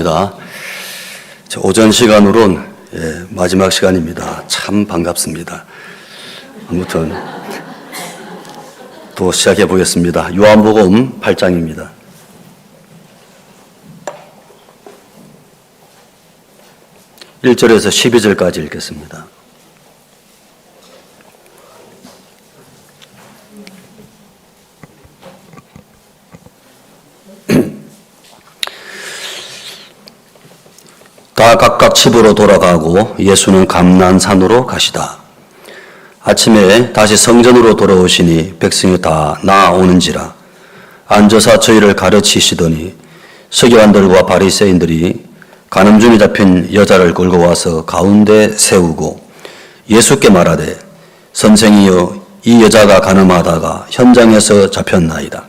반갑습니다. 오전 시간으론 마지막 시간입니다. 참 반갑습니다. 아무튼 또 시작해 보겠습니다. 요한복음 8장입니다. (1절에서) (12절까지) 읽겠습니다. 다 각각 집으로 돌아가고 예수는 감난산으로 가시다. 아침에 다시 성전으로 돌아오시니 백성이 다 나아오는지라. 앉아서 저희를 가르치시더니 서기관들과 바리새인들이 간음중에 잡힌 여자를 끌고 와서 가운데 세우고 예수께 말하되 선생이여, 이 여자가 간음하다가 현장에서 잡혔나이다.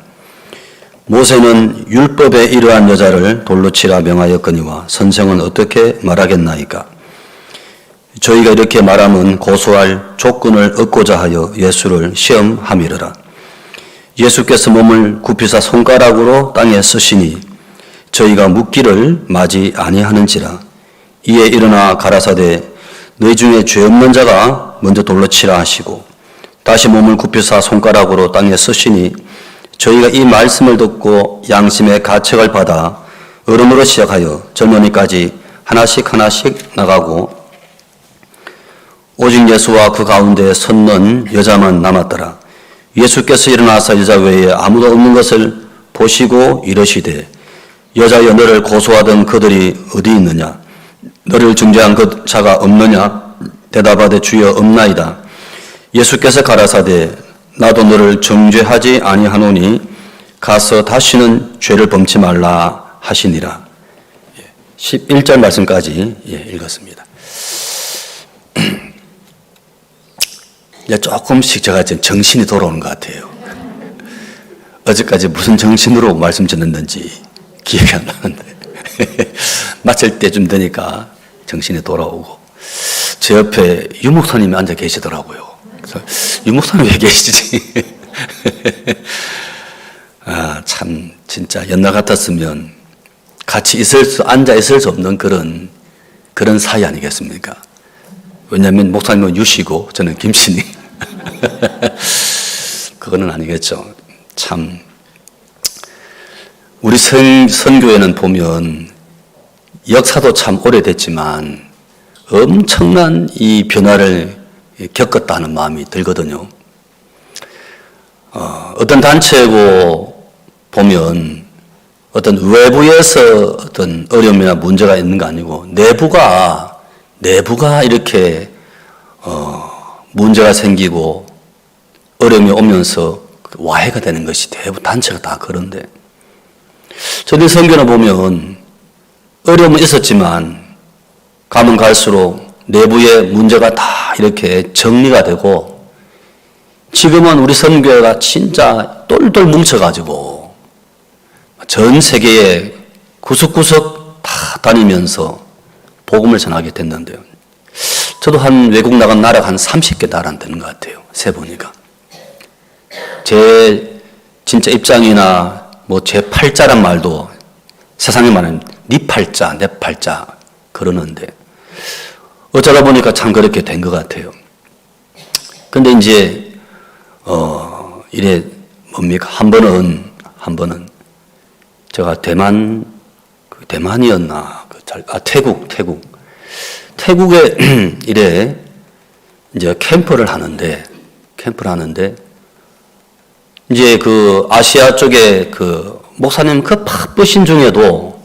모세는 율법에 이러한 여자를 돌로 치라 명하였거니와 선생은 어떻게 말하겠나이까? 저희가 이렇게 말하면 고소할 조건을 얻고자 하여 예수를 시험함이러라. 예수께서 몸을 굽히사 손가락으로 땅에 쓰시니 저희가 묻기를 마지 아니하는지라. 이에 일어나 가라사대 너희 중에 죄 없는 자가 먼저 돌로 치라 하시고 다시 몸을 굽히사 손가락으로 땅에 쓰시니 저희가 이 말씀을 듣고 양심의 가책을 받아 어른으로 시작하여 젊은이까지 하나씩 나가고 오직 예수와 그 가운데 섰는 여자만 남았더라. 예수께서 일어나서 여자 외에 아무도 없는 것을 보시고 이르시되 여자여, 너를 고소하던 그들이 어디 있느냐? 너를 중재한 그 자가 없느냐? 대답하되 주여 없나이다. 예수께서 가라사대 나도 너를 정죄하지 아니하노니 가서 다시는 죄를 범치 말라 하시니라. 11절 말씀까지 읽었습니다. 조금씩 제가 지금 정신이 돌아오는 것 같아요. 어제까지 무슨 정신으로 말씀 전했는지 기억이 안 나는데 마칠 때쯤 되니까 정신이 돌아오고 제 옆에 유 목사님이 앉아 계시더라고요. 그래서 유 목사님 왜 계시지? 참 진짜 옛날 같았으면 같이 앉아 있을 수 없는 그런 사이 아니겠습니까? 왜냐하면 목사님은 유시고 저는 김씨니 그거는 아니겠죠. 참 우리 선교회는 보면 역사도 참 오래됐지만 엄청난 이 변화를 겪었다는 마음이 들거든요. 어떤 단체고 보면 어떤 외부에서 어떤 어려움이나 문제가 있는 거 아니고 내부가 이렇게 문제가 생기고 어려움이 오면서 와해가 되는 것이 대부분 단체가 다 그런데 저희 선교는 보면 어려움은 있었지만 가면 갈수록 내부의 문제가 다 이렇게 정리가 되고 지금은 우리 선교회가 진짜 똘똘 뭉쳐가지고 전 세계에 구석구석 다 다니면서 복음을 전하게 됐는데요. 저도 한 외국 나간 나라가 한 30개 나라 되는 것 같아요. 세보니까. 제 진짜 입장이나 제 팔자란 말도 세상에 말하는 네 팔자, 내 팔자 그러는데 어쩌다 보니까 참 그렇게 된 것 같아요. 근데 이제 이래 뭡니까? 한 번은 제가 대만이었나? 태국에 이래 이제 캠프를 하는데 이제 그 아시아 쪽에 그 목사님 그 바쁘신 중에도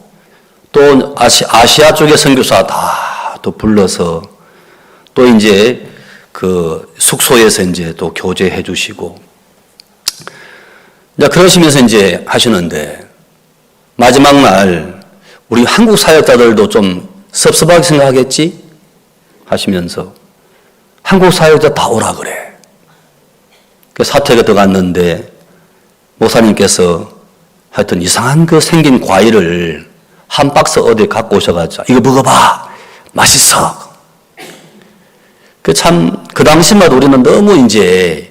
또 아시아 쪽의 선교사 다 또 불러서 또 이제 그 숙소에서 이제 또 교제해 주시고 이제 그러시면서 이제 하시는데 마지막 날 우리 한국 사역자들도 좀 섭섭하게 생각하겠지 하시면서 한국 사역자 다 오라 그래. 그 사택에 들어갔는데 목사님께서 하여튼 이상한 그 생긴 과일을 한 박스 어디 갖고 오셔가지고 이거 먹어봐 맛있어. 그 당시마다 우리는 너무 이제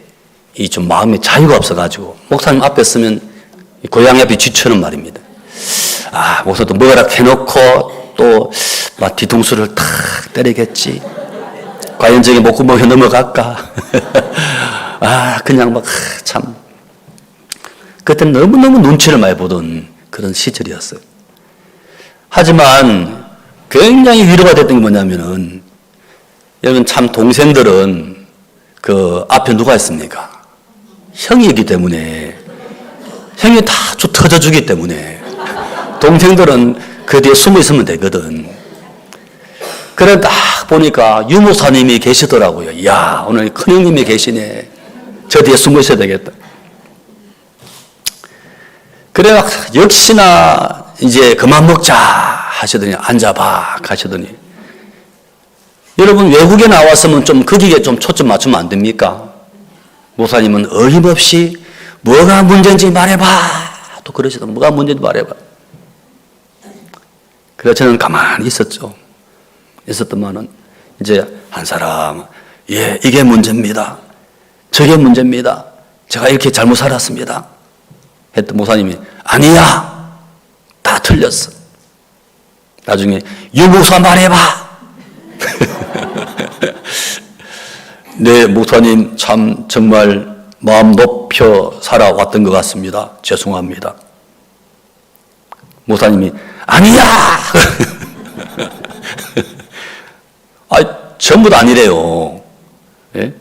이 좀 마음에 자유가 없어가지고 목사님 앞에 서면 고양이 앞에 쥐처럼 말입니다. 목사도 먹으라 해놓고 또 막 뒤통수를 탁 때리겠지. 과연 저게 목구멍에 넘어갈까? 그냥 막 참. 그때 너무너무 눈치를 많이 보던 그런 시절이었어요. 하지만 굉장히 위로가 됐던 게 뭐냐면은, 여러분 참 동생들은 그 앞에 누가 있습니까? 형이기 때문에, 형이 다 터져주기 때문에 동생들은 그 뒤에 숨어 있으면 되거든. 그래 딱 보니까 유목사님이 계시더라고요. 이야, 오늘 큰형님이 계시네. 저 뒤에 숨어 있어야 되겠다. 그래 역시나 이제 그만 먹자 하시더니 앉아봐 하시더니, 여러분 외국에 나왔으면 좀 거기에 좀 초점 맞추면 안 됩니까? 목사님은 어림없이 뭐가 문제인지 말해봐 또 그러시더니, 뭐가 문제인지 말해봐. 그래서 저는 가만히 있었더만은 이제 한 사람, 이게 문제입니다. 저게 문제입니다. 제가 이렇게 잘못 살았습니다. 했던 목사님이, 아니야, 다 틀렸어. 나중에 유목사 말해봐. 네, 목사님 참 정말 마음 높여 살아왔던 것 같습니다. 죄송합니다. 목사님이 아니야. 전부 다 아니래요. 예?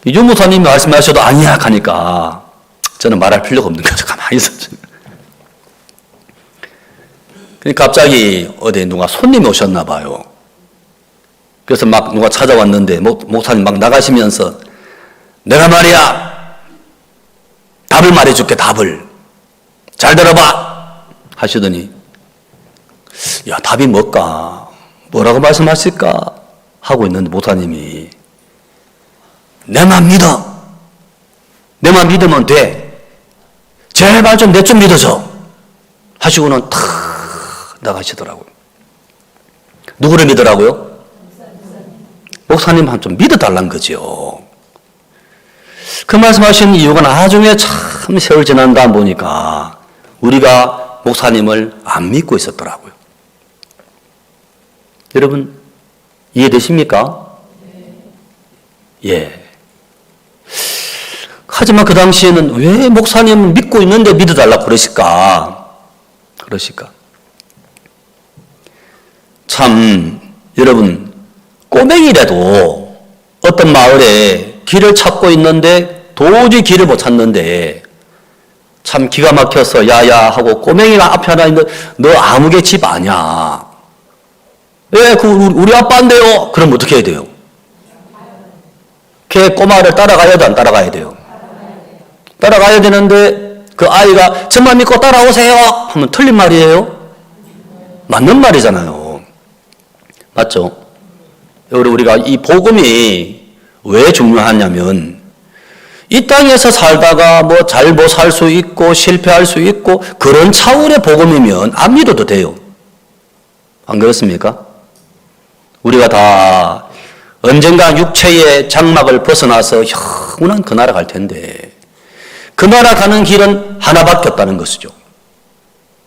유 목사님이 말씀하셔도 아니야 하니까 저는 말할 필요가 없는 거죠. 가만히 있었죠. 갑자기 어디 누가 손님이 오셨나 봐요. 그래서 막 누가 찾아왔는데 목사님 막 나가시면서, 내가 말이야 답을 말해줄게. 답을 잘 들어봐 하시더니, 야, 답이 뭘까? 뭐라고 말씀하실까? 하고 있는데 목사님이, 내만 믿어. 내만 믿으면 돼. 제발 좀 내 좀 믿어줘. 하시고는 탁 나가시더라고요. 누구를 믿으라고요? 목사님 좀 믿어달라는 거죠. 그 말씀하신 이유가 나중에 참 세월 지난 다음 보니까 우리가 목사님을 안 믿고 있었더라고요. 여러분 이해되십니까? 예. 하지만 그 당시에는 왜 목사님은 믿고 있는데 믿어달라고 그러실까? 참 여러분, 꼬맹이라도 어떤 마을에 길을 찾고 있는데 도저히 길을 못 찾는데 참 기가 막혀서 야야 하고, 꼬맹이가 앞에 하나 있는데 너 아무개 집 아냐? 예, 우리 아빠인데요. 그럼 어떻게 해야 돼요? 걔 꼬마를 따라가야 돼, 안 따라가야 돼요? 따라가야 되는데 그 아이가 정말 믿고 따라오세요 하면 틀린 말이에요? 맞는 말이잖아요. 맞죠? 우리가 이 복음이 왜 중요하냐면, 이 땅에서 살다가 뭐 잘 못 살 수 있고 실패할 수 있고 그런 차원의 복음이면 안 믿어도 돼요. 안 그렇습니까? 우리가 다 언젠가 육체의 장막을 벗어나서 영원한 그 나라 갈 텐데, 그 나라 가는 길은 하나밖에 없다는 것이죠.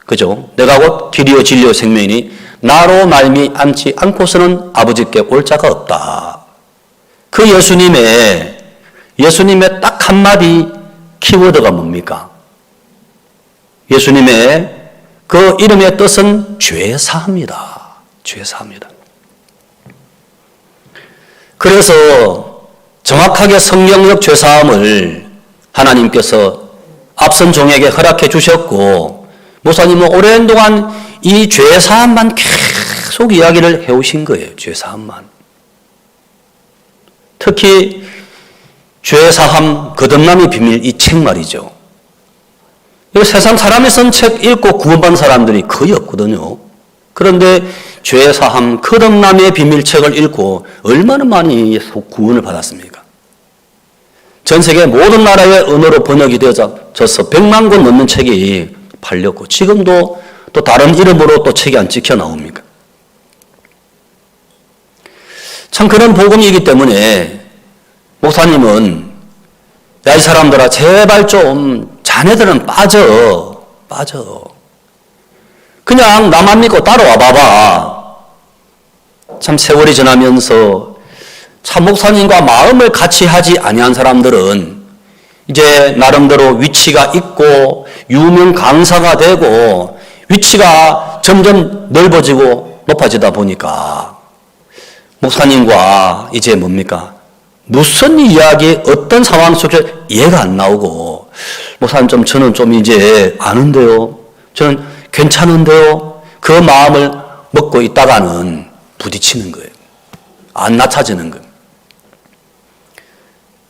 그죠? 내가 곧 길이요 진리요 생명이니 나로 말미암지 않고서는 아버지께 올 자가 없다. 그 예수님의 딱 한마디 키워드가 뭡니까? 예수님의 그 이름의 뜻은 죄사합니다. 죄사합니다. 그래서 정확하게 성경적 죄사함을 하나님께서 앞선 종에게 허락해 주셨고, 목사님은 오랜 동안 이 죄사함만 계속 이야기를 해오신 거예요. 죄사함만. 특히 죄사함 거듭남의 비밀, 이 책 말이죠. 세상 사람이 쓴 책 읽고 구원받은 사람들이 거의 없거든요. 그런데 죄사함 거듭남의 비밀책을 읽고 얼마나 많이 구원을 받았습니까? 전 세계 모든 나라의 언어로 번역이 되어져서 100만 권 넘는 책이 팔렸고, 지금도 또 다른 이름으로 또 책이 안 찍혀 나옵니까? 참 그런 복음이기 때문에 목사님은, 야, 이 사람들아 제발 좀 자네들은 빠져. 그냥 나만 믿고 따라와 봐봐. 참 세월이 지나면서 참 목사님과 마음을 같이 하지 아니한 사람들은 이제 나름대로 위치가 있고 유명 강사가 되고 위치가 점점 넓어지고 높아지다 보니까 목사님과 이제 뭡니까? 무슨 이야기, 어떤 상황 속에서 이해가 안 나오고 목사님 저는 좀 이제 아는데요. 저는 괜찮은데요. 그 마음을 먹고 있다가는 부딪히는 거예요. 안 낮아지는 거예요.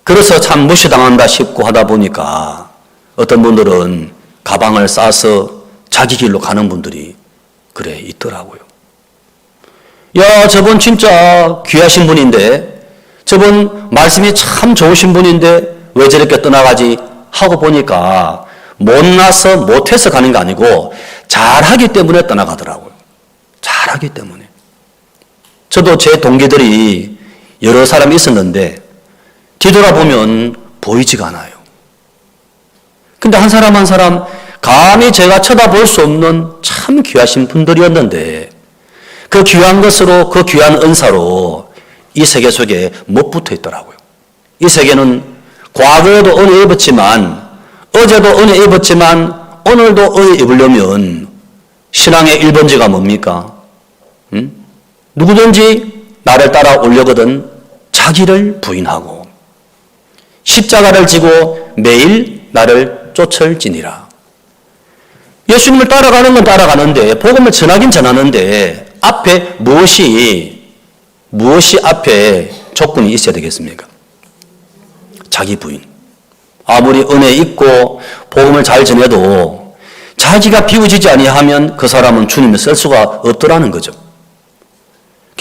그래서 참 무시당한다 싶고 하다 보니까 어떤 분들은 가방을 싸서 자기 길로 가는 분들이 그래 있더라고요. 야, 저분 진짜 귀하신 분인데, 저분 말씀이 참 좋으신 분인데 왜 저렇게 떠나가지 하고 보니까 못나서 못해서 가는 게 아니고 잘하기 때문에 떠나가더라고요. 잘하기 때문에. 저도 제 동기들이 여러 사람이 있었는데 뒤돌아보면 보이지가 않아요. 근데 한 사람 한 사람 감히 제가 쳐다볼 수 없는 참 귀하신 분들이었는데 그 귀한 것으로, 그 귀한 은사로 이 세계 속에 못 붙어 있더라고요. 이 세계는 과거에도 은혜 입었지만, 어제도 은혜 입었지만 오늘도 은혜 입으려면 신앙의 1번지가 뭡니까? 누구든지 나를 따라오려거든 자기를 부인하고 십자가를 지고 매일 나를 쫓을지니라. 예수님을 따라가는 건 따라가는데, 복음을 전하긴 전하는데 앞에 무엇이 앞에 조건이 있어야 되겠습니까? 자기 부인. 아무리 은혜 있고 복음을 잘 전해도 자기가 비워지지 아니하면 그 사람은 주님을 쓸 수가 없더라는 거죠.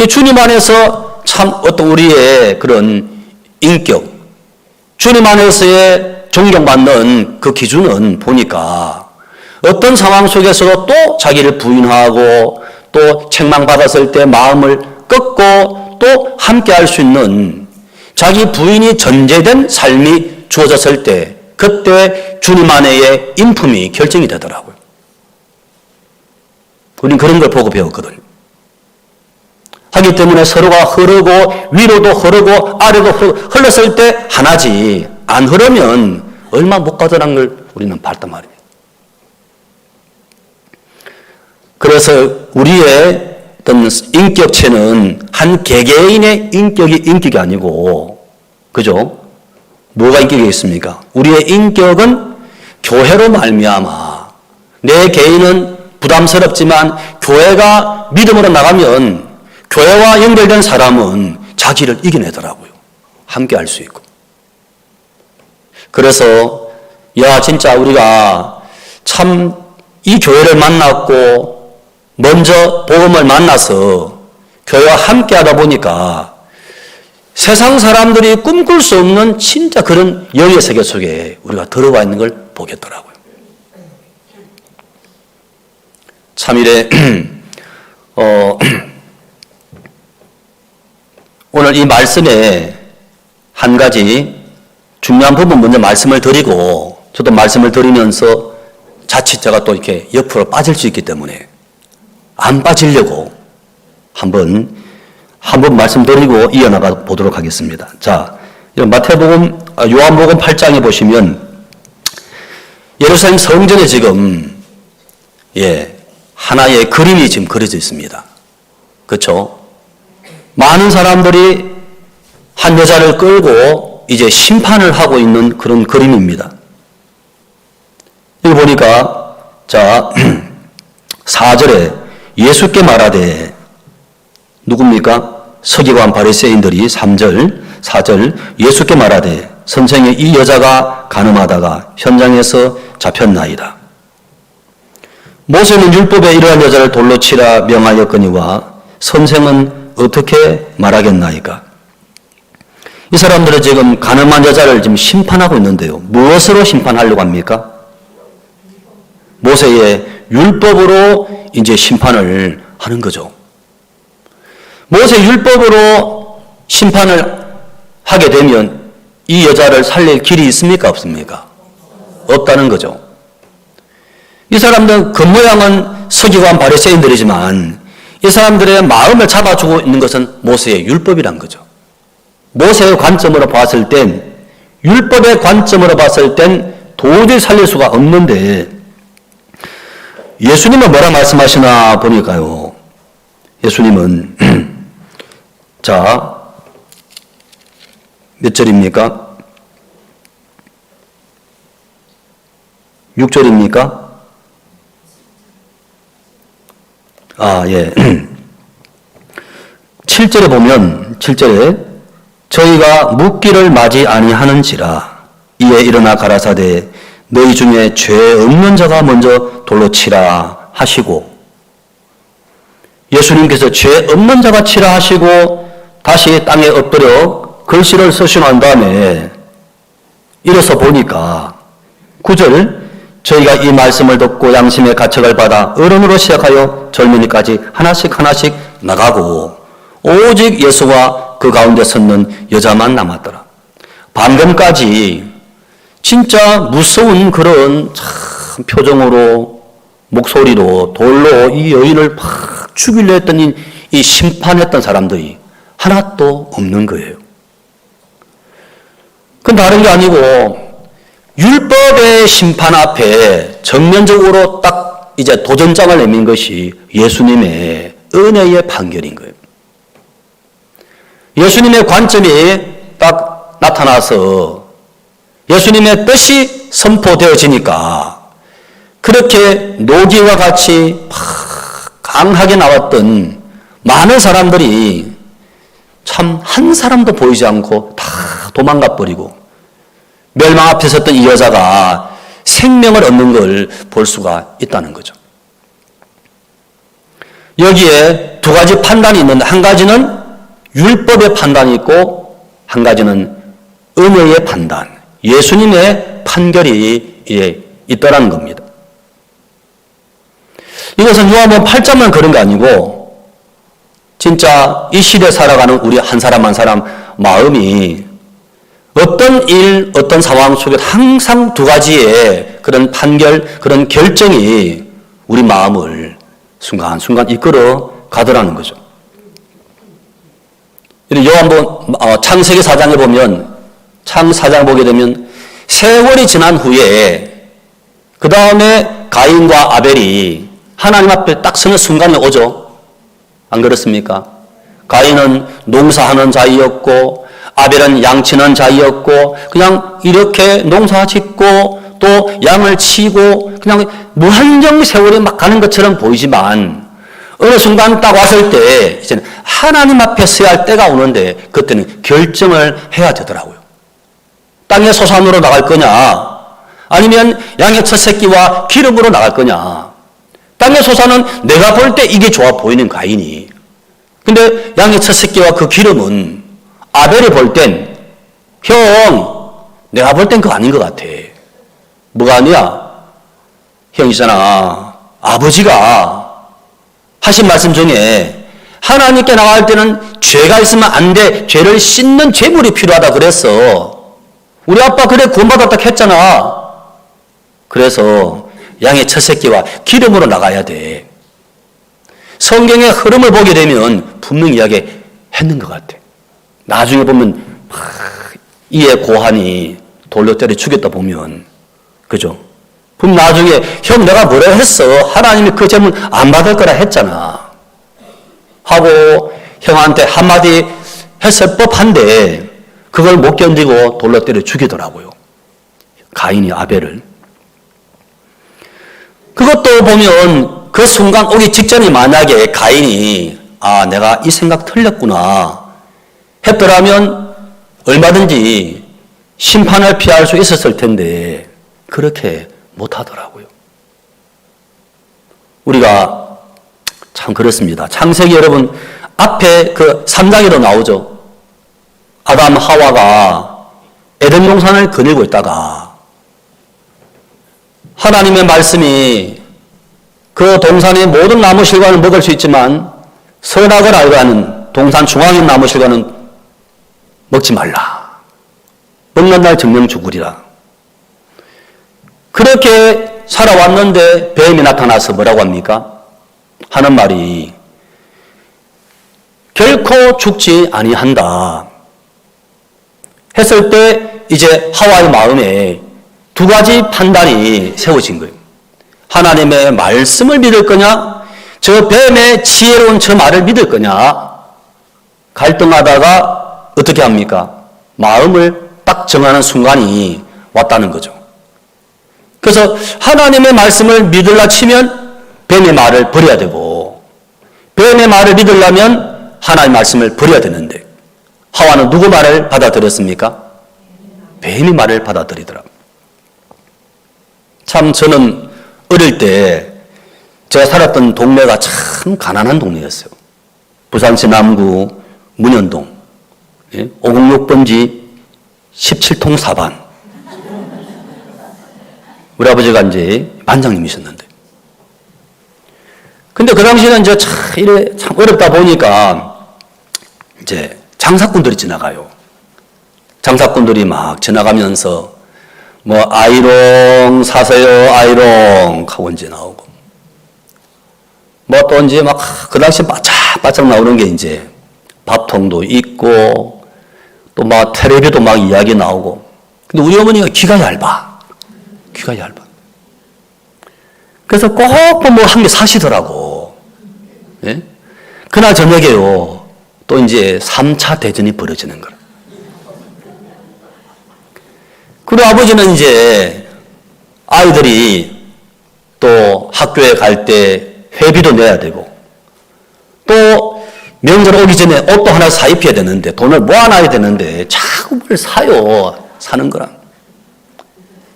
주님 안에서 참 어떤 우리의 그런 인격, 주님 안에서의 존경받는 그 기준은 보니까 어떤 상황 속에서도 또 자기를 부인하고 또 책망받았을 때 마음을 꺾고 또 함께할 수 있는 자기 부인이 전제된 삶이 주어졌을 때 그때 주님 안에의 인품이 결정이 되더라고요. 우리는 그런 걸 보고 배웠거든요. 하기 때문에 서로가 흐르고 위로도 흐르고 아래도 흘렀을 때 하나지, 안 흐르면 얼마 못 가더란 걸 우리는 봤단 말이에요. 그래서 우리의 어떤 인격체는 한 개개인의 인격이 아니고, 그죠? 뭐가 인격이 있습니까? 우리의 인격은 교회로 말미암아 내 개인은 부담스럽지만 교회가 믿음으로 나가면 교회와 연결된 사람은 자기를 이겨내더라고요. 함께 할 수 있고. 그래서 야 진짜 우리가 참 이 교회를 만났고 먼저 복음을 만나서 교회와 함께 하다 보니까 세상 사람들이 꿈꿀 수 없는 진짜 그런 영의 세계 속에 우리가 들어와 있는 걸 보겠더라고요. 참이래 오늘 이 말씀에 한 가지 중요한 부분 먼저 말씀을 드리고, 저도 말씀을 드리면서 자칫 제가 또 이렇게 옆으로 빠질 수 있기 때문에 안 빠지려고 한번 말씀드리고 이어나가 보도록 하겠습니다. 자, 요한복음 8장에 보시면 예루살렘 성전에 지금 하나의 그림이 지금 그려져 있습니다. 그렇죠? 많은 사람들이 한 여자를 끌고 이제 심판을 하고 있는 그런 그림입니다. 여기 보니까 자 4절에 예수께 말하되, 누굽니까? 서기관 바리새인들이 4절 예수께 말하되 선생님, 이 여자가 간음하다가 현장에서 잡혔나이다. 모세는 율법에 이러한 여자를 돌로 치라 명하였거니와 선생은 어떻게 말하겠나이까? 이 사람들은 지금 간음한 여자를 지금 심판하고 있는데요. 무엇으로 심판하려고 합니까? 모세의 율법으로 이제 심판을 하는 거죠. 모세 율법으로 심판을 하게 되면 이 여자를 살릴 길이 있습니까? 없습니까? 없다는 거죠. 이 사람들은 겉모양은 서기관 바리새인들이지만 이 사람들의 마음을 잡아주고 있는 것은 모세의 율법이란 거죠. 모세의 관점으로 봤을 땐, 율법의 관점으로 봤을 땐 도저히 살릴 수가 없는데 예수님은 뭐라 말씀하시나 보니까요. 예수님은 자, 몇 절입니까? 6절입니까? 예. 7절에 보면 7절에 저희가 묻기를 맞이 아니하는지라 이에 일어나 가라사대 너희 중에 죄 없는 자가 먼저 돌로 치라 하시고, 예수님께서 죄 없는 자가 치라 하시고 다시 땅에 엎드려 글씨를 쓰시고 난 다음에 일어서 보니까 9절 저희가 이 말씀을 듣고 양심의 가책을 받아 어른으로 시작하여 젊은이까지 하나씩 나가고 오직 예수와 그 가운데 섰는 여자만 남았더라. 방금까지 진짜 무서운 그런 참 표정으로 목소리로 돌로 이 여인을 팍 죽이려 했던 이 심판했던 사람들이 하나도 없는 거예요. 그건 다른 게 아니고 율법의 심판 앞에 정면적으로 딱 이제 도전장을 내민 것이 예수님의 은혜의 판결인 거예요. 예수님의 관점이 딱 나타나서 예수님의 뜻이 선포되어지니까 그렇게 노기와 같이 강하게 나왔던 많은 사람들이 참 한 사람도 보이지 않고 다 도망가 버리고 멸망 앞에 섰던 이 여자가 생명을 얻는 걸 볼 수가 있다는 거죠. 여기에 두 가지 판단이 있는데 한 가지는 율법의 판단이 있고 한 가지는 은혜의 판단, 예수님의 판결이 있다라는 겁니다. 이것은 요한복음 8장만 그런 게 아니고 진짜 이 시대에 살아가는 우리 한 사람 한 사람 마음이 어떤 일, 어떤 상황 속에 항상 두 가지의 그런 판결, 그런 결정이 우리 마음을 순간순간 이끌어 가더라는 거죠. 요한복음 창세기 4장에 보면 창 4장 보게 되면 세월이 지난 후에 그 다음에 가인과 아벨이 하나님 앞에 딱 서는 순간이 오죠. 안 그렇습니까? 가인은 농사하는 자이었고 아벨은 양치는 자이었고 그냥 이렇게 농사 짓고 또 양을 치고 그냥 무한정 세월이 막 가는 것처럼 보이지만 어느 순간 딱 왔을 때 이제는 하나님 앞에 서야 할 때가 오는데 그때는 결정을 해야 되더라고요. 땅의 소산으로 나갈 거냐 아니면 양의 첫 새끼와 기름으로 나갈 거냐. 땅의 소산은 내가 볼 때 이게 좋아 보이는 가인이. 근데 양의 첫 새끼와 그 기름은 아벨이 볼 땐 형 내가 볼 땐 그거 아닌 것 같아. 뭐가 아니야? 형 있잖아. 아버지가 하신 말씀 중에 하나님께 나갈 때는 죄가 있으면 안 돼. 죄를 씻는 제물이 필요하다 그랬어. 우리 아빠 그래 구원받았다 했잖아. 그래서 양의 첫 새끼와 기름으로 나가야 돼. 성경의 흐름을 보게 되면 분명히 이야기했는 것 같아. 나중에 보면 이에 고한이 돌로 때려 죽였다 보면 그죠? 그럼 나중에 형 내가 뭐라 했어? 하나님이 그 제물 안 받을 거라 했잖아. 하고 형한테 한마디 했을 법한데 그걸 못 견디고 돌로 때려 죽이더라고요. 가인이 아벨을. 그것도 보면 그 순간 오기 직전에 만약에 가인이 내가 이 생각 틀렸구나 했더라면 얼마든지 심판을 피할 수 있었을 텐데 그렇게 못하더라고요. 우리가 참 그렇습니다. 창세기 여러분 앞에 그 3장에도 나오죠. 아담 하와가 에덴 동산을 거닐고 있다가 하나님의 말씀이 그 동산의 모든 나무 실과는 먹을 수 있지만 선악을 알고 하는 동산 중앙에 있는 나무 실과는 먹지 말라. 먹는 날 정령 죽으리라. 그렇게 살아왔는데 뱀이 나타나서 뭐라고 합니까? 하는 말이 결코 죽지 아니한다 했을 때 이제 하와의 마음에 두 가지 판단이 세워진 거예요. 하나님의 말씀을 믿을 거냐, 저 뱀의 지혜로운 저 말을 믿을 거냐. 갈등하다가 어떻게 합니까? 마음을 딱 정하는 순간이 왔다는 거죠. 그래서 하나님의 말씀을 믿으려 치면 뱀의 말을 버려야 되고, 뱀의 말을 믿으려면 하나님의 말씀을 버려야 되는데, 하와는 누구 말을 받아들였습니까? 뱀의 말을 받아들이더라고요. 참 저는 어릴 때 제가 살았던 동네가 참 가난한 동네였어요. 부산시 남구 문현동 506번지 17통 4반. 우리 아버지가 이제 반장님이셨는데. 근데 그 당시에는 이제 참 어렵다 보니까 이제 장사꾼들이 지나가요. 장사꾼들이 막 지나가면서 뭐 아이롱 사세요 아이롱 하고 이제 나오고 뭐 또 이제 막 그 당시에 바짝바짝 나오는 게 이제 밥통도 있고 또 막 텔레비도 막 이야기 나오고. 근데 우리 어머니가 귀가 얇아. 그래서 꼭 뭐 한 개 사시더라고. 예? 그날 저녁에요. 또 이제 3차 대전이 벌어지는 거라. 그리고 아버지는 이제 아이들이 또 학교에 갈 때 회비도 내야 되고 또 명절 오기 전에 옷도 하나 사 입혀야 되는데 돈을 모아놔야 되는데 자꾸 뭘 사요. 사는 거랑.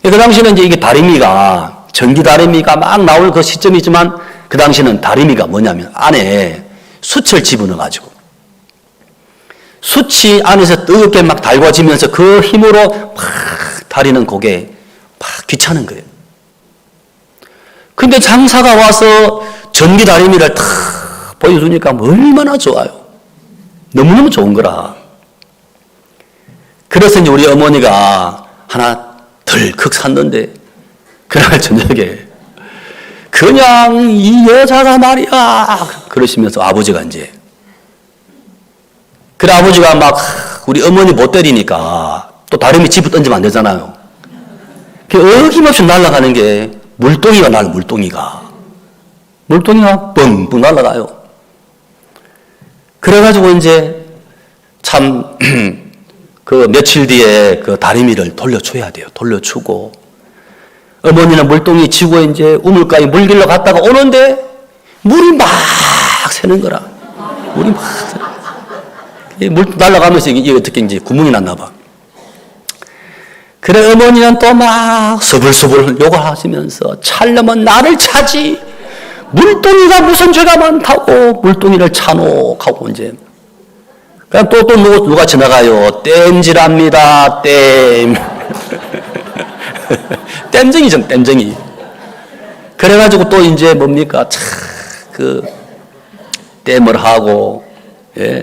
그 당시에는 이제 이게 다리미가 전기 다리미가 막 나올 그 시점이지만 그 당시에는 다리미가 뭐냐면 안에 숯을 집어넣어가지고 숯이 안에서 뜨겁게 막 달궈지면서 그 힘으로 막 다리는 고개 막 귀찮은 거예요. 근데 장사가 와서 전기 다리미를 탁 보여주니까 얼마나 좋아요. 너무너무 좋은 거라. 그래서 이제 우리 어머니가 하나 덜컥 샀는데 그날 저녁에 그냥 이 여자가 말이야 그러시면서 아버지가 이제 그래 아버지가 막 우리 어머니 못 때리니까 또 다리미 집어 던지면 안 되잖아요. 어김없이 날아가는 게 물동이가 나요. 물동이가 뻥뻥 날아가요. 그래가지고 이제 참 그 며칠 뒤에 그 다리미를 돌려줘야 돼요. 돌려주고 어머니는 물동이 지고 이제 우물가에 물 길러 갔다가 오는데 물이 막 새는 거라. 물이 막 새는. 물 날아가면서 이게 어떻게 이제 구멍이 났나 봐. 그래 어머니는 또 막 서불서불 욕을 하시면서 찰려면 나를 차지 물동이가 무슨 죄가 많다고 물동이를 차노 하고 이제 그냥 또 누가 지나가요. 땜질합니다. 땜. 땜쟁이죠, 땜쟁이. 그래가지고 또 이제 뭡니까? 그 땜을 하고, 예.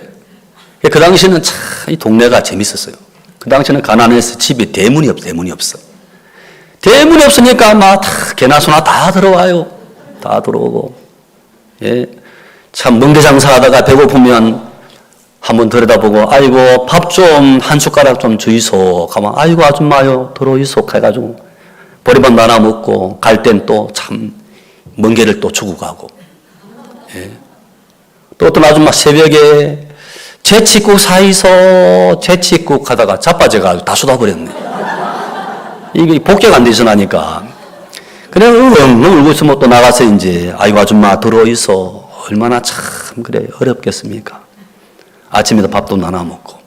그 당시에는 참 이 동네가 재밌었어요. 그 당시에는 가난해서 집에 대문이 없어. 대문이 없으니까 막 다 개나 소나 다 들어와요. 다 들어오고, 예. 참 멍게장사 하다가 배고프면 한번 들여다보고 아이고 밥 좀 한 숟가락 좀 주이소 가면 아이고 아줌마요 들어오이소 해가지고 보리밥 나눠 먹고 갈 땐 또 참 멍게를 또 주고 가고. 예. 또 어떤 아줌마 새벽에 제치국 사이소 제치국 하다가 자빠져가지고 다 쏟아버렸네. 이게 복귀가 안 되서 나니까 그래 엉엉 울고 있으면 또 나가서 이제 아이고 아줌마 들어오이소 얼마나 참 그래 어렵겠습니까. 아침에도 밥도 나눠 먹고.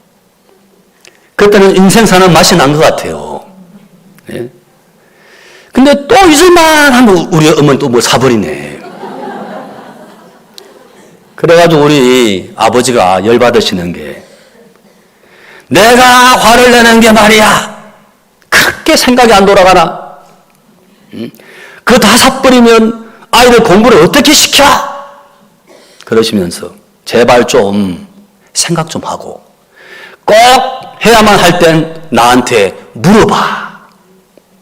그때는 인생 사는 맛이 난 것 같아요. 예? 근데 또 잊을만 하면 우리 어머니 또 뭐 사버리네. 그래가지고 우리 아버지가 열받으시는 게 내가 화를 내는 게 말이야. 그렇게 생각이 안 돌아가나? 그거 다 사버리면 아이들 공부를 어떻게 시켜? 그러시면서 제발 좀 생각 좀 하고 꼭 해야만 할 땐 나한테 물어봐.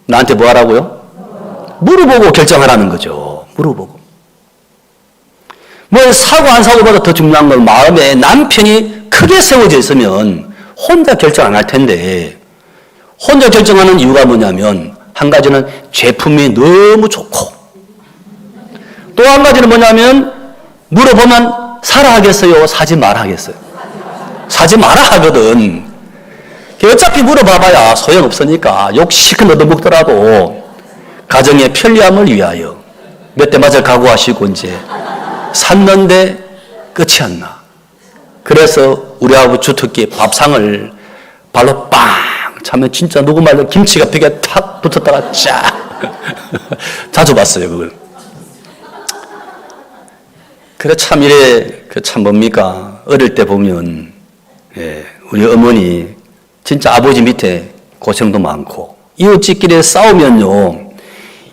나한테 뭐 하라고요? 물어보고 결정하라는 거죠. 물어보고. 뭐 사고 안 사고보다 더 중요한 건 마음에 남편이 크게 세워져 있으면 혼자 결정 안 할 텐데, 혼자 결정하는 이유가 뭐냐면 한 가지는 제품이 너무 좋고, 또 한 가지는 뭐냐면 물어보면 사라 하겠어요? 사지 마라 하겠어요? 사지 마라 하거든. 어차피 물어봐봐야 소용없으니까 욕 실컷 얻어먹더라도 가정의 편리함을 위하여 몇 대 맞을 각오하시고 이제 샀는데 끝이 안 나. 그래서 우리 아버지 주특기 밥상을 발로 빵 차면 진짜 누구 말로 김치가 벽에 탁 붙었다가 쫙 자주 봤어요 그걸. 그래 참 이래 그 참 뭡니까 어릴 때 보면 우리 어머니 진짜 아버지 밑에 고생도 많고 이웃집끼리 싸우면요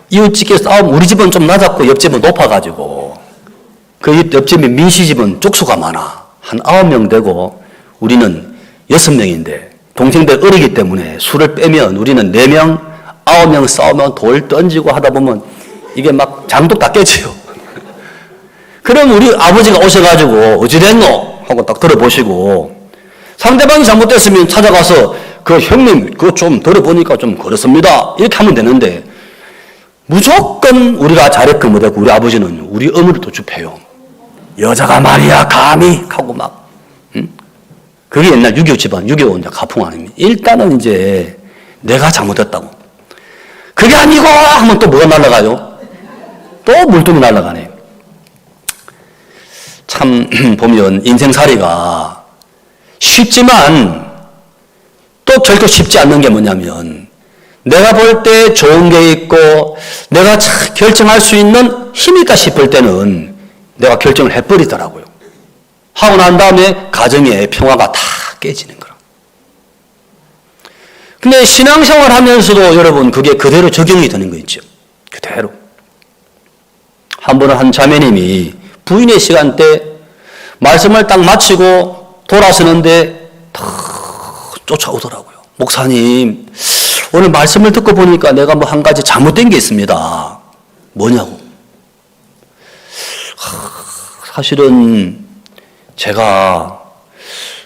이웃집끼리 싸우면 우리 집은 좀 낮았고 옆집은 높아가지고 그 옆집이 민씨집은 쪽수가 많아 한 9명 되고 우리는 6명인데 동생들 어리기 때문에 술을 빼면 우리는 4명 9명 싸우면 돌 던지고 하다 보면 이게 막 장독 다 깨져요. 그럼 우리 아버지가 오셔가지고 어찌됐노? 하고 딱 들어보시고 상대방이 잘못됐으면 찾아가서 그 형님 그거 좀 들어보니까 좀 그렇습니다. 이렇게 하면 되는데 무조건 우리가 잘했건 못했고 우리 아버지는 우리 어머니를 또 줍해요. 여자가 말이야 감히 하고 막 그게 옛날 6.25 집안 6.25 이제 가풍 아닙니까? 일단은 이제 내가 잘못했다고 그게 아니고 하면 또 뭐가 날아가요? 또 물통이 날아가네. 참 보면 인생살이가 쉽지만 또 결코 쉽지 않는 게 뭐냐면 내가 볼 때 좋은 게 있고 내가 결정할 수 있는 힘이 있다 싶을 때는 내가 결정을 해버리더라고요. 하고 난 다음에 가정의 평화가 다 깨지는 거라. 근데 신앙생활 하면서도 여러분 그게 그대로 적용이 되는 거 있죠. 그대로. 한 번은 한 자매님이 부인의 시간대 말씀을 딱 마치고 돌아서는데 탁 쫓아오더라고요. 목사님, 오늘 말씀을 듣고 보니까 내가 뭐 한 가지 잘못된 게 있습니다. 뭐냐고. 사실은 제가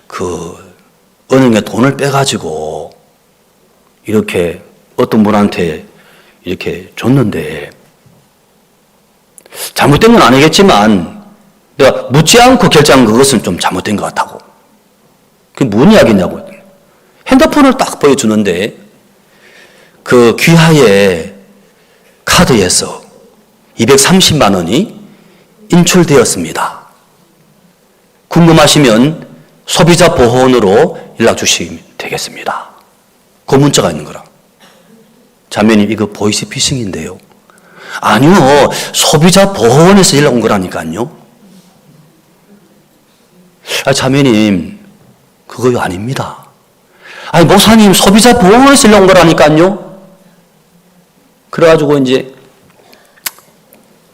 그 은행에 돈을 빼가지고 이렇게 어떤 분한테 이렇게 줬는데 잘못된 건 아니겠지만 내가 묻지 않고 결정한 그것은 좀 잘못된 것 같다고. 그게 뭔 이야기냐고. 핸드폰을 딱 보여주는데 그 귀하의 카드에서 230만 원이 인출되었습니다. 궁금하시면 소비자 보호원으로 연락 주시면 되겠습니다. 그 문자가 있는 거라. 자매님 이거 보이스피싱인데요. 아니요. 소비자 보호원에서 연락 온 거라니까요. 자매님 그거 아닙니다. 아니 목사님 소비자 보호원에서 연락 온 거라니까요. 그래가지고 이제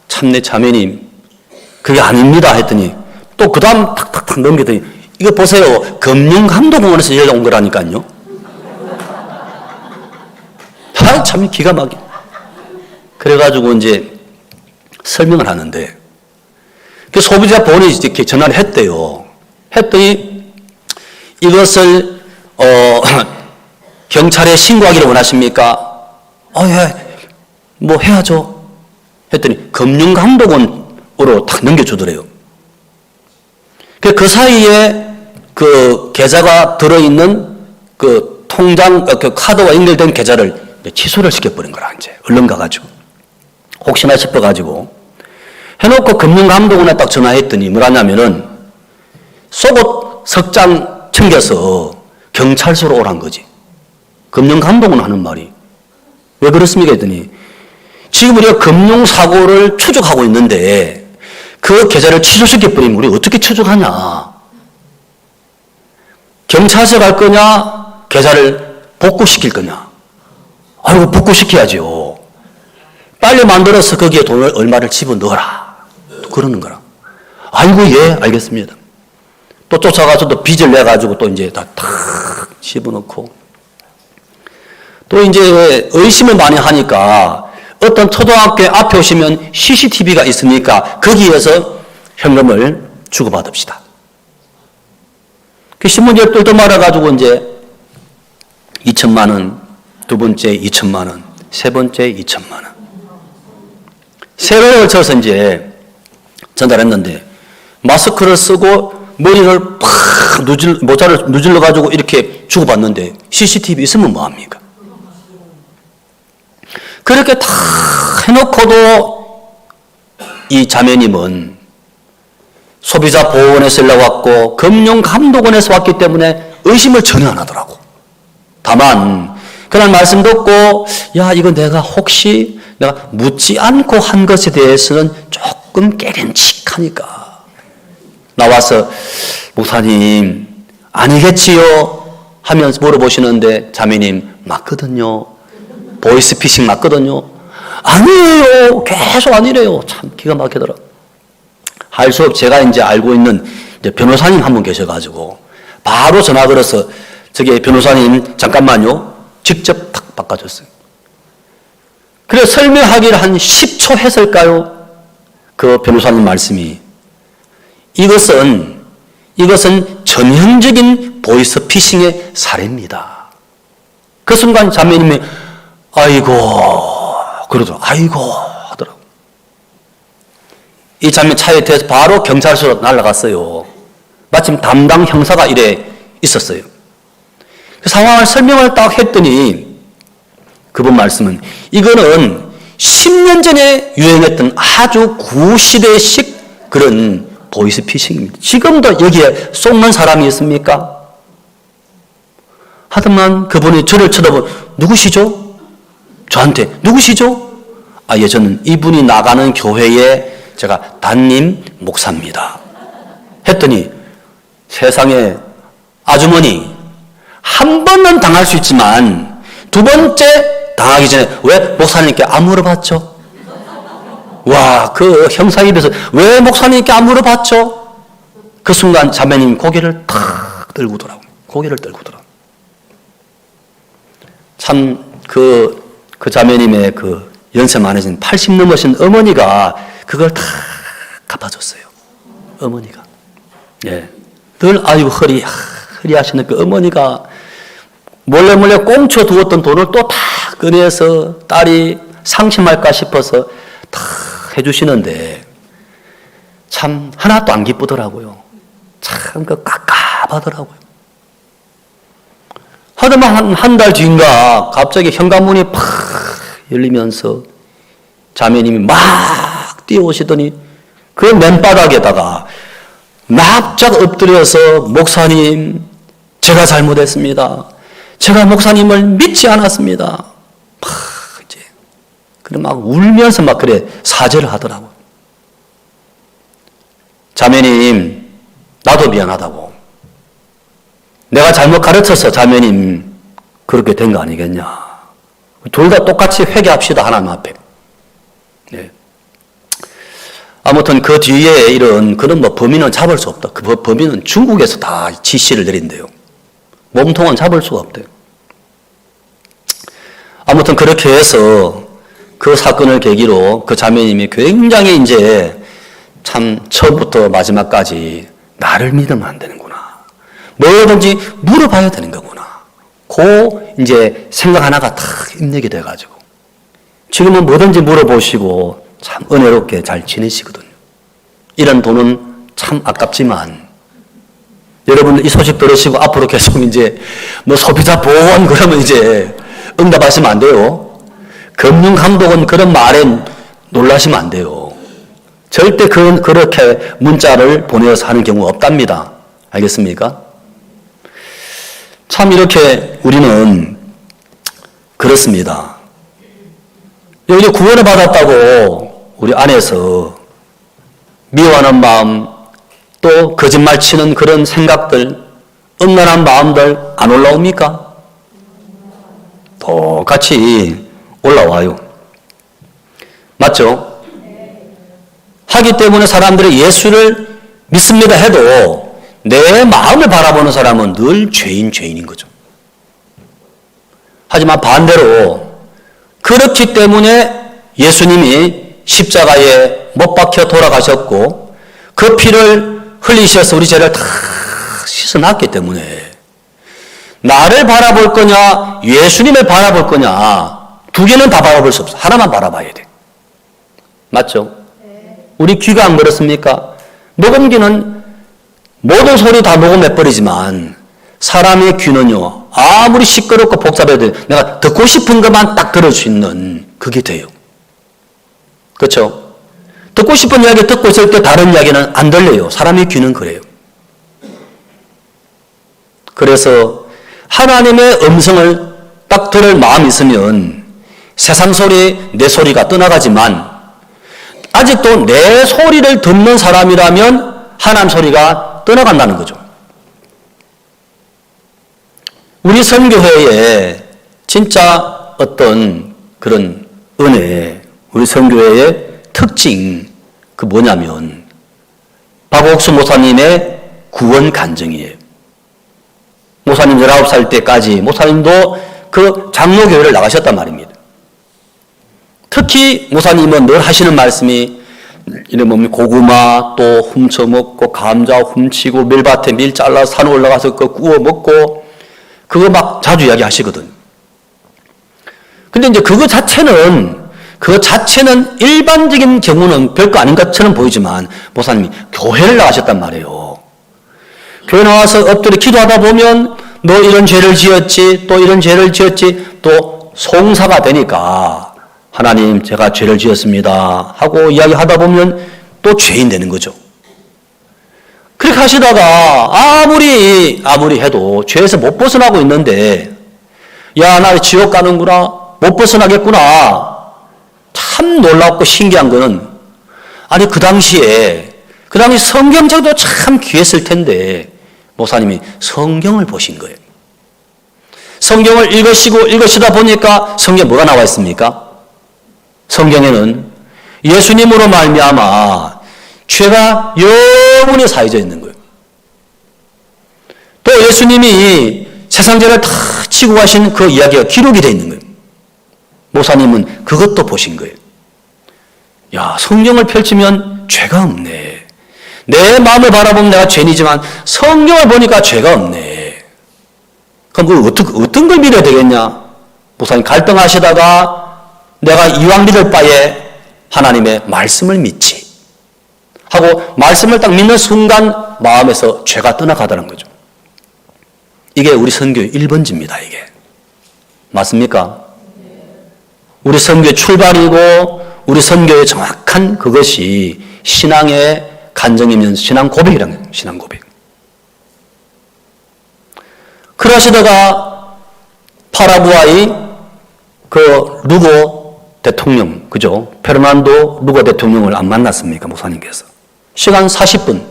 참내 자매님 그게 아닙니다 했더니 또 그 다음 탁탁탁 넘기더니 이거 보세요. 금융감독원에서 연락 온 거라니까요. 참 기가 막혀. 그래가지고 이제 설명을 하는데 그 소비자 보호원이 이렇게 전화를 했대요. 했더니 이것을 경찰에 신고하기를 원하십니까? 예, 뭐 해야죠. 했더니 금융감독원으로 탁 넘겨주더래요. 그 사이에 그 계좌가 들어있는 그 통장, 그 카드와 연결된 계좌를 취소를 시켜버린 거라, 이제. 얼른 가가지고. 혹시나 싶어가지고. 해놓고 금융감독원에 딱 전화했더니 뭐라냐면은 속옷 석장 챙겨서 경찰서로 오란 거지. 금융감독원 하는 말이. 왜 그렇습니까? 했더니 지금 우리가 금융사고를 추적하고 있는데 그 계좌를 취소시켜버리면 우리 어떻게 추적하냐. 경찰서 갈 거냐 계좌를 복구시킬 거냐. 아이고 복구시켜야죠. 빨리 만들어서 거기에 돈을 얼마를 집어넣어라. 그러는 거라. 아이고 예 알겠습니다. 또 쫓아가서 또 빚을 내가지고 또 이제 다 탁 집어넣고 또 이제 의심을 많이 하니까 어떤 초등학교 앞에 오시면 CCTV가 있으니까 거기에서 현금을 주고받읍시다. 그 신문지를 말아가지고 이제 2천만 원, 두 번째 2천만 원, 세 번째 2천만 원. 세월을 쳐서 이제 전달했는데 마스크를 쓰고 머리를 모자를 누질러가지고 이렇게 주고받는데 CCTV 있으면 뭐합니까? 그렇게 다 해놓고도 이 자매님은 소비자 보호원에서 연락 왔고 금융감독원에서 왔기 때문에 의심을 전혀 안 하더라고. 다만 그날 말씀 듣고 야 이거 내가 혹시 내가 묻지 않고 한 것에 대해서는 조금 깨름칙하니까 나와서 목사님 아니겠지요? 하면서 물어보시는데 자매님 맞거든요. 보이스피싱 맞거든요. 아니에요. 계속 아니래요. 참 기가 막히더라. 할 수 없 제가 이제 알고 있는 이제 변호사님 한 분 계셔가지고 바로 전화 걸어서 저기 변호사님 잠깐만요. 직접 탁 바꿔줬어요. 그래 설명하기를 한 10초 했을까요? 그 변호사님 말씀이 이것은 전형적인 보이스피싱의 사례입니다. 그 순간 자매님이 아이고 그러더라고. 아이고 하더라고. 이 자매 차에 대해서 바로 경찰서로 날아갔어요. 마침 담당 형사가 이래 있었어요. 그 상황을 설명을 딱 했더니 그분 말씀은 이거는 10년 전에 유행했던 아주 구시대식 그런 보이스피싱입니다. 지금도 여기에 속는 사람이 있습니까? 하더만 그분이 저를 쳐다보고 누구시죠? 저한테 누구시죠? 아, 예, 저는 이분이 나가는 교회에 제가 담임 목사입니다. 했더니 세상에 아주머니 한 번은 당할 수 있지만 두 번째 당하기 전에 왜 목사님께 안 물어봤죠? 와, 그 형사 입에서 왜 목사님께 안 물어봤죠? 그 순간 자매님 고개를 탁 들고더라고요. 고개를 들고더라고요. 참 그 자매님의 그 연세 많으신 80 넘으신 어머니가 그걸 다 갚아줬어요. 어머니가. 예. 늘 아이고 허리 하시는 그 어머니가 몰래 꽁쳐 두었던 돈을 또 다 꺼내서 딸이 상심할까 싶어서 다 해주시는데 참 하나도 안 기쁘더라고요. 참 그 깝깝하더라고요. 하더만 한 달 뒤인가 갑자기 현관문이 팍 열리면서 자매님이 막 뛰어오시더니 그 맨바닥에다가 납작 엎드려서 목사님 제가 잘못했습니다. 제가 목사님을 믿지 않았습니다. 막 이제 그래 막 울면서 막 그래 사죄를 하더라고. 자매님 나도 미안하다고. 내가 잘못 가르쳐서 자매님 그렇게 된 거 아니겠냐. 둘 다 똑같이 회개합시다 하나님 앞에. 네. 아무튼 그 뒤에 이런 그런 뭐 범인은 잡을 수 없다. 그 범인은 중국에서 다 지시를 내린대요. 몸통은 잡을 수가 없대요. 아무튼 그렇게 해서 그 사건을 계기로 그 자매님이 굉장히 이제 참 처음부터 마지막까지 나를 믿으면 안 되는구나. 뭐든지 물어봐야 되는 거구나. 그 이제 생각 하나가 탁 입력이 돼가지고 지금은 뭐든지 물어보시고 참 은혜롭게 잘 지내시거든요. 이런 돈은 참 아깝지만 여러분들 이 소식 들으시고 앞으로 계속 이제 뭐 소비자 보호원 그러면 이제 응답하시면 안 돼요. 금융감독원 그런 말에 놀라시면 안 돼요. 절대 그렇게 문자를 보내서 하는 경우가 없답니다. 알겠습니까? 참 이렇게 우리는 그렇습니다. 여기 구원을 받았다고 우리 안에서 미워하는 마음 또 거짓말 치는 그런 생각들 음란한 마음들 안 올라옵니까? 똑같이 올라와요. 맞죠? 하기 때문에 사람들이 예수를 믿습니다 해도 내 마음을 바라보는 사람은 늘 죄인인 거죠. 하지만 반대로 그렇기 때문에 예수님이 십자가에 못 박혀 돌아가셨고 그 피를 흘리셔서 우리 죄를 다 씻어놨기 때문에 나를 바라볼 거냐 예수님을 바라볼 거냐 두 개는 다 바라볼 수 없어. 하나만 바라봐야 돼. 맞죠? 우리 귀가 안 그렇습니까? 녹음기는 모든 소리 다 녹음해버리지만 사람의 귀는요 아무리 시끄럽고 복잡해도 내가 듣고 싶은 것만 딱 들을 수 있는 그게 돼요. 그렇죠? 듣고 싶은 이야기 듣고 있을 때 다른 이야기는 안 들려요. 사람의 귀는 그래요. 그래서 하나님의 음성을 딱 들을 마음이 있으면 세상 소리, 내 소리가 떠나가지만 아직도 내 소리를 듣는 사람이라면 하나님 소리가 떠나간다는 거죠. 우리 선교회에 진짜 어떤 그런 은혜, 우리 선교회의 특징, 그 뭐냐면 박옥수 모사님의 구원 간증이에요. 모사님 19살 때까지 모사님도 그 장로교회를 나가셨단 말입니다. 특히 모사님은 늘 하시는 말씀이 이런 뭡니까? 고구마 또 훔쳐먹고 감자 훔치고 밀밭에 밀 잘라서 산 올라가서 그거 구워 먹고 그거 막 자주 이야기하시거든. 근데 이제 그거 자체는 일반적인 경우는 별거 아닌 것처럼 보이지만 모사님이 교회를 나가셨단 말이에요. 교회 나와서 엎드려 기도하다 보면 너 이런 죄를 지었지 또 이런 죄를 지었지 또 송사가 되니까 하나님 제가 죄를 지었습니다 하고 이야기하다 보면 또 죄인 되는 거죠. 그렇게 하시다가 아무리 해도 죄에서 못 벗어나고 있는데 야 나 지옥 가는구나 못 벗어나겠구나. 참 놀랍고 신기한 거는 아니 그 당시 성경책도 참 귀했을 텐데 목사님이 성경을 보신 거예요. 성경을 읽으시다 보니까 성경에 뭐가 나와 있습니까? 성경에는 예수님으로 말미암아 죄가 영원히 사해져 있는 거예요. 또 예수님이 세상 죄를 다 치고 가신 그 이야기가 기록이 되어 있는 거예요. 목사님은 그것도 보신 거예요. 야, 성경을 펼치면 죄가 없네. 내 마음을 바라보면 내가 죄인이지만 성경을 보니까 죄가 없네. 그럼 어떤 걸 믿어야 되겠냐? 목사님 갈등하시다가 내가 이왕 믿을 바에 하나님의 말씀을 믿지 하고 말씀을 딱 믿는 순간 마음에서 죄가 떠나가다는 거죠. 이게 우리 선교의 1번지입니다. 이게 맞습니까? 우리 선교의 출발이고 우리 선교의 정확한 그것이 신앙의 간증이면서 신앙 고백이라는 거예요. 신앙 고백. 그러시다가 파라구아이 그 루고 대통령, 그죠? 페르난도 루고 대통령을 안 만났습니까? 목사님께서. 시간 40분.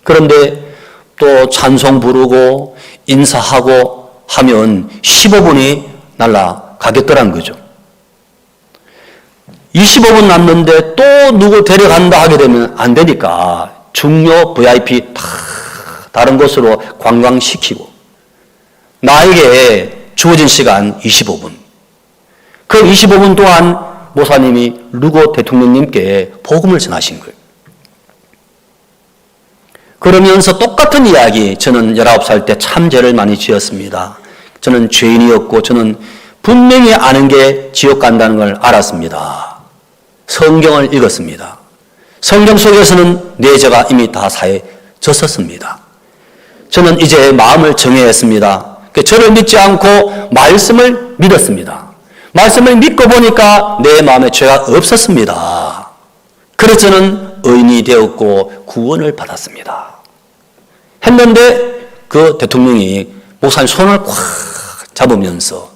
그런데 또 찬송 부르고 인사하고 하면 15분이 날아가겠더라는 거죠. 25분 남는데 또 누구 데려간다 하게 되면 안 되니까 중요 VIP 다 다른 곳으로 관광시키고 나에게 주어진 시간 25분. 그 25분 동안 모사님이 루고 대통령님께 복음을 전하신 거예요. 그러면서 똑같은 이야기, 저는 19살 때 참 죄를 많이 지었습니다. 저는 죄인이었고 저는 분명히 아는 게 지옥 간다는 걸 알았습니다. 성경을 읽었습니다. 성경 속에서는 내 죄가 이미 다 사해졌었습니다. 저는 이제 마음을 정해야 했습니다. 저를 믿지 않고 말씀을 믿었습니다. 말씀을 믿고 보니까 내 마음에 죄가 없었습니다. 그래서 저는 의인이 되었고 구원을 받았습니다. 했는데 그 대통령이 목사님 손을 꽉 잡으면서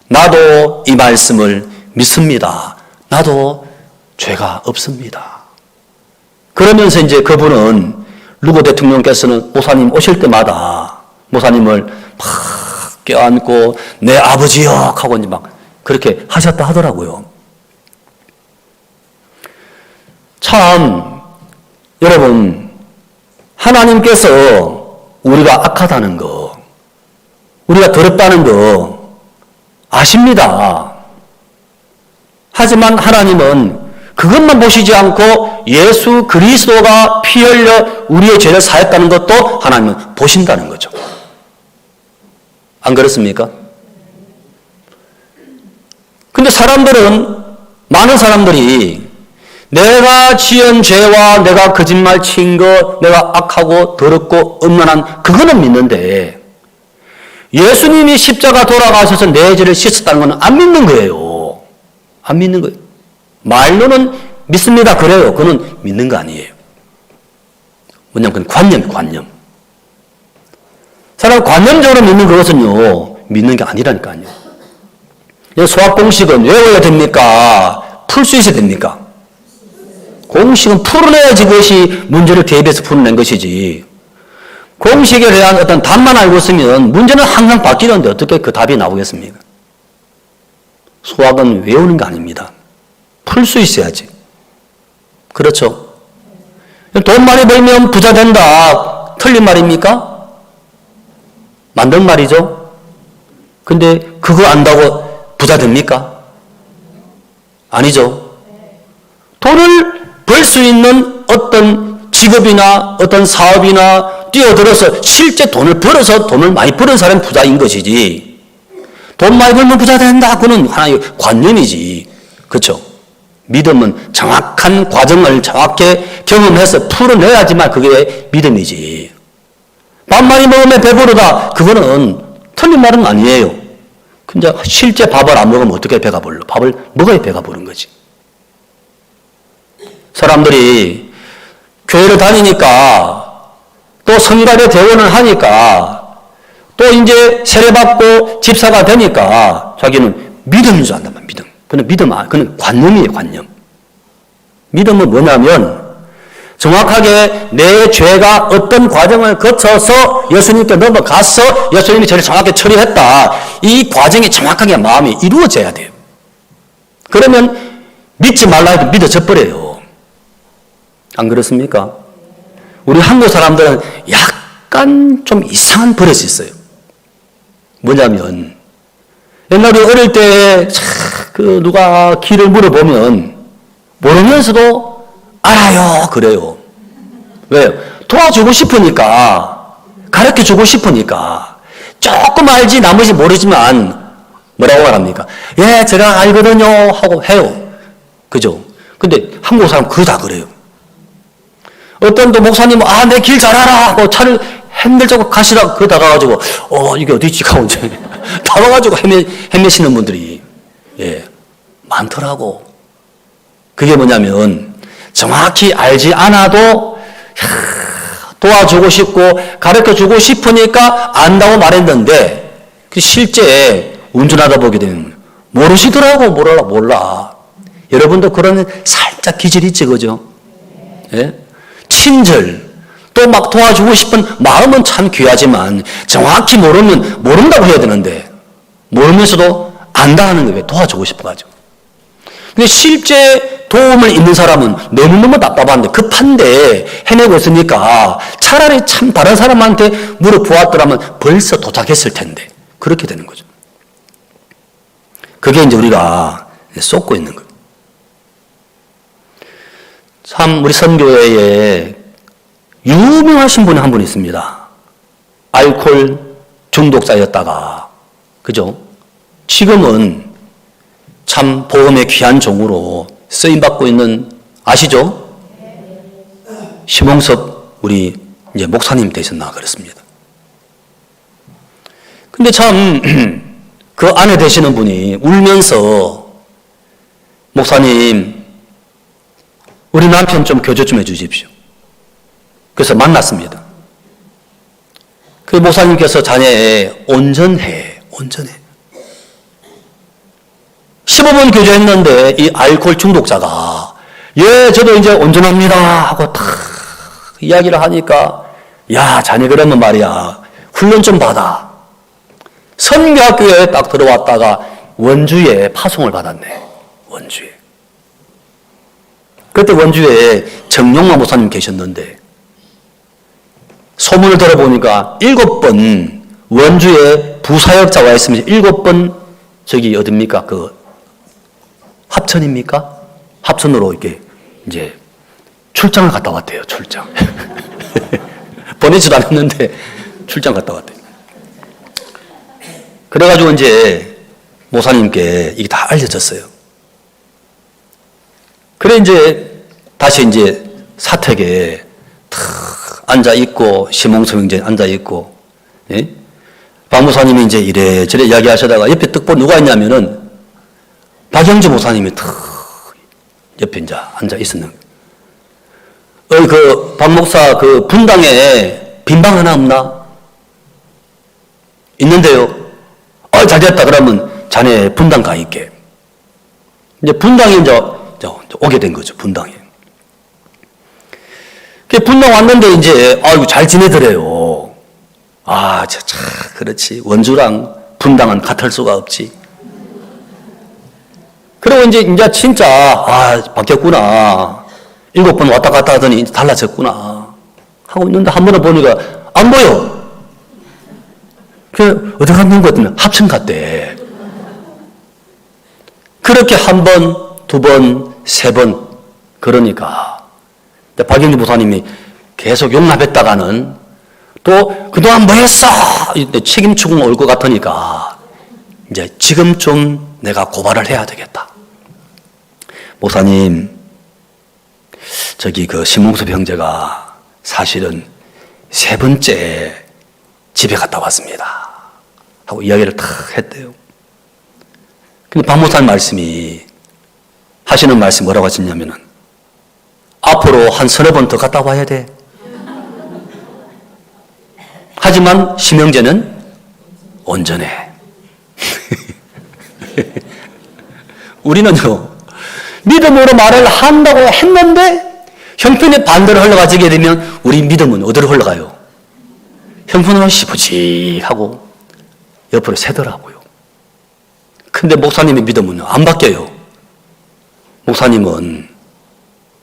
나도 이 말씀을 믿습니다. 나도 죄가 없습니다. 그러면서 이제 그분은 루고 대통령께서는 목사님 오실 때마다 목사님을 막 껴안고 내 아버지여 하고 이제 막 그렇게 하셨다 하더라고요. 참 여러분 하나님께서 우리가 악하다는 거, 우리가 더럽다는 거 아십니다. 하지만 하나님은 그것만 보시지 않고 예수 그리스도가 피 흘려 우리의 죄를 사했다는 것도 하나님은 보신다는 거죠. 안 그렇습니까? 근데 많은 사람들이 내가 지은 죄와 내가 거짓말 친 거, 내가 악하고 더럽고 음란한 그거는 믿는데 예수님이 십자가 돌아가셔서 내 죄를 씻었다는 건 안 믿는 거예요. 안 믿는 거예요. 말로는 믿습니다. 그래요. 그건 믿는 거 아니에요. 뭐냐면 그건 관념. 사람 관념적으로 믿는 그것은요, 믿는 게 아니라니까요. 수학 공식은 외워야 됩니까? 풀 수 있어야 됩니까? 공식은 풀어내야지 그것이 문제를 대입해서 풀어낸 것이지. 공식에 대한 어떤 답만 알고 있으면 문제는 항상 바뀌는데 어떻게 그 답이 나오겠습니까? 수학은 외우는 게 아닙니다. 풀 수 있어야지. 그렇죠? 돈 많이 벌면 부자 된다. 틀린 말입니까? 맞는 말이죠? 근데 그거 안다고 부자 됩니까? 아니죠. 돈을 벌 수 있는 어떤 직업이나 어떤 사업이나 뛰어들어서 실제 돈을 벌어서 돈을 많이 버는 사람이 부자인 것이지. 돈 많이 벌면 부자 된다. 그건 하나의 관념이지. 그렇죠? 믿음은 정확한 과정을 정확히 경험해서 풀어내야지만 그게 믿음이지. 밥 많이 먹으면 배부르다. 그거는 틀린 말은 아니에요. 근데 실제 밥을 안 먹으면 어떻게 배가 불러? 밥을 먹어야 배가 부른 거지. 사람들이 교회를 다니니까 또 성가대 대원을 하니까 또 이제 세례받고 집사가 되니까 자기는 믿음인 줄 안단 말이야. 믿음. 그는 관념이에요. 관념. 믿음은 뭐냐면 정확하게 내 죄가 어떤 과정을 거쳐서 예수님께 넘어가서 예수님이 저를 정확하게 처리했다. 이 과정이 정확하게 마음이 이루어져야 돼요. 그러면 믿지 말라 해도 믿어져 버려요. 안 그렇습니까? 우리 한국 사람들은 약간 좀 이상한 버릇이 있어요. 뭐냐면 옛날에 어릴 때 누가 길을 물어보면 모르면서도 알아요. 그래요. 왜요? 도와주고 싶으니까, 가르쳐주고 싶으니까. 조금 알지 나머지 모르지만 뭐라고 말합니까? 예, 제가 알거든요 하고 해요. 그죠? 근데 한국 사람 그거 다 그래요. 어떤 또 목사님은 내 길 잘 알아 하고 차를 핸들자고 가시다가 그거 다가가지고 이게 어디지 하고 이제 다가가지고 헤매시는 분들이 많더라고. 그게 뭐냐면 정확히 알지 않아도 도와주고 싶고 가르쳐주고 싶으니까 안다고 말했는데 실제 운전하다 보게 되면 모르시더라고. 몰라. 여러분도 그런 살짝 기질이 있지, 그죠? 예? 친절, 또 막 도와주고 싶은 마음은 참 귀하지만 정확히 모르면 모른다고 해야 되는데 모르면서도 안다 하는 거예요. 도와주고 싶어가지고. 근데 실제 도움을 잇는 사람은 너무너무 답답한데 급한데 헤매고 있으니까 차라리 참 다른 사람한테 물어보았더라면 벌써 도착했을 텐데 그렇게 되는 거죠. 그게 이제 우리가 쏟고 있는 거예요. 참 우리 선교회에 유명하신 분이 한 분 있습니다. 알코올 중독자였다가 그죠? 지금은 참 복음의 귀한 종으로 쓰임받고 있는 아시죠? 심홍섭 우리 이제 목사님 되셨나 그렇습니다. 근데 참 그 아내 되시는 분이 울면서 목사님 우리 남편 좀 교제 좀 해주십시오. 그래서 만났습니다. 그 목사님께서 자네 온전해. 15분 교제했는데 이 알코올 중독자가 저도 이제 온전합니다 하고 탁 이야기를 하니까 야 자네 그러면 말이야 훈련 좀 받아. 선교학교에 딱 들어왔다가 원주에 파송을 받았네. 원주에. 그때 원주에 정용만 목사님 계셨는데 소문을 들어보니까 7번 원주에 부사역자 와 있으면서 7번 저기 어딥니까? 합천입니까? 합천으로 이렇게 이제 출장을 갔다 왔대요, 출장. 보내지도 않았는데 출장 갔다 왔대요. 그래가지고 이제 모사님께 이게 다 알려졌어요. 그래 이제 다시 이제 사택에 탁 앉아있고, 심홍섭 형제 앉아있고, 예? 박 모사님이 이제 이래저래 이야기하시다가 옆에 떡 보고 누가 있냐면은 박영주 모사님이 탁 옆에 이제 앉아있었는 거예요. 그 박 목사 그 분당에 빈방 하나 없나? 있는데요. 잘 됐다. 그러면 자네 분당 가 있게. 이제 분당에 이제 오게 된 거죠. 분당에. 분당 왔는데 이제 아이고 잘 지내더래요. 그렇지. 원주랑 분당은 같을 수가 없지. 그리고 이제 진짜 바뀌었구나. 7번 왔다 갔다 하더니 달라졌구나 하고 있는데 한 번은 보니까 안 보여. 그 어디 갔는 거 같으면 합천 갔대. 그렇게 한 번, 두 번, 세 번. 그러니까 박영주 목사님이 계속 용납했다가는 또 그동안 뭐 했어? 책임 추궁 올 것 같으니까 이제 지금 좀 내가 고발을 해야 되겠다. 목사님, 저기 그 심홍섭 형제가 사실은 3번째 집에 갔다 왔습니다 하고 이야기를 탁 했대요. 근데 박 목사님 말씀이 하시는 말씀이 뭐라고 하셨냐면은 앞으로 한 3번 더 갔다 와야 돼. 하지만 심형제는 온전해. 우리는요, 믿음으로 말을 한다고 했는데 형편이 반대로 흘러가지게 되면 우리 믿음은 어디로 흘러가요? 형편으로 시부지하고 옆으로 새더라고요. 근데 목사님의 믿음은 안 바뀌어요. 목사님은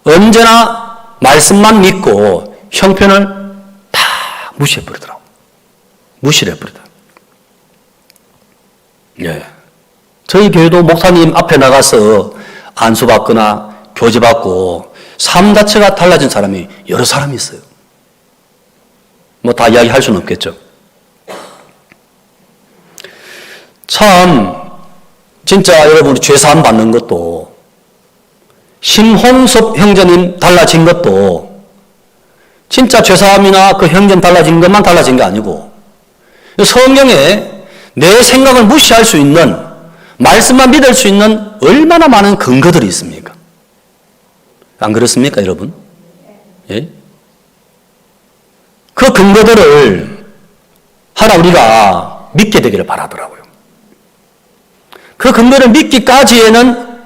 언제나 말씀만 믿고 형편을 다 무시해버리더라고요. 무시를 해버리더라고요. 예. 저희 교회도 목사님 앞에 나가서 안수받거나 교제받고 삶 자체가 달라진 사람이 여러 사람이 있어요. 뭐 다 이야기할 수는 없겠죠. 참 진짜 여러분이 죄사함 받는 것도 심홍섭 형제님 달라진 것도 진짜 죄사함이나 그 형제님 달라진 것만 달라진 게 아니고 성경에 내 생각을 무시할 수 있는 말씀만 믿을 수 있는 얼마나 많은 근거들이 있습니까? 안 그렇습니까, 여러분? 예? 그 근거들을 하나 우리가 믿게 되기를 바라더라고요. 그 근거를 믿기까지에는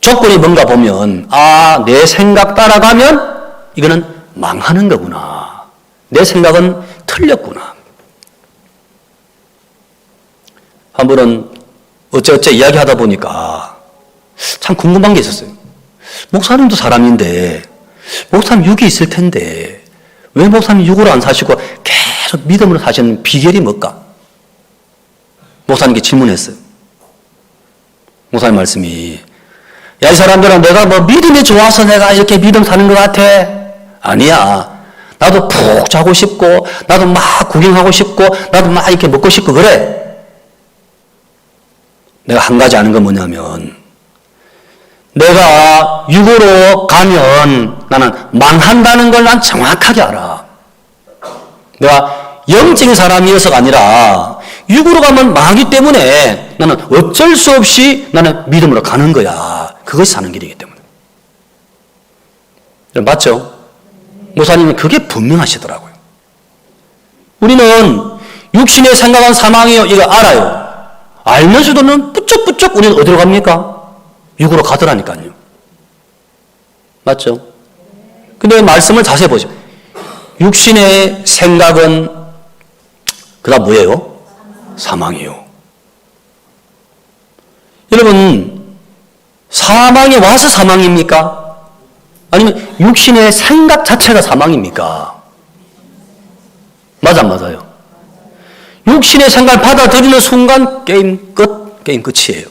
조건이 뭔가 보면 내 생각 따라가면 이거는 망하는 거구나. 내 생각은 틀렸구나. 한 번은 어째 이야기하다 보니까 참 궁금한 게 있었어요. 목사님도 사람인데 목사님 육이 있을 텐데 왜 목사님 육으로 안 사시고 계속 믿음으로 사시는 비결이 뭘까? 목사님께 질문했어요. 목사님 말씀이 야, 이 사람들은 내가 뭐 믿음이 좋아서 내가 이렇게 믿음 사는 것 같아? 아니야. 나도 푹 자고 싶고 나도 막 구경하고 싶고 나도 막 이렇게 먹고 싶고 그래. 내가 한 가지 아는 건 뭐냐면 내가 육으로 가면 나는 망한다는 걸 난 정확하게 알아. 내가 영적인 사람이어서가 아니라 육으로 가면 망하기 때문에 나는 어쩔 수 없이 나는 믿음으로 가는 거야. 그것이 사는 길이기 때문에. 맞죠? 목사님은 그게 분명하시더라고요. 우리는 육신의 생각은 사망이요. 이거 알아요. 알면서도는 뿌쩍뿌쩍 우리는 어디로 갑니까? 육으로 가더라니까요. 맞죠? 근데 말씀을 자세히 보죠. 육신의 생각은 그 다음 뭐예요? 사망이요. 여러분 사망이 와서 사망입니까? 아니면 육신의 생각 자체가 사망입니까? 맞아 안 맞아요? 육신의 생각을 받아들이는 순간 게임 끝, 게임 끝이에요.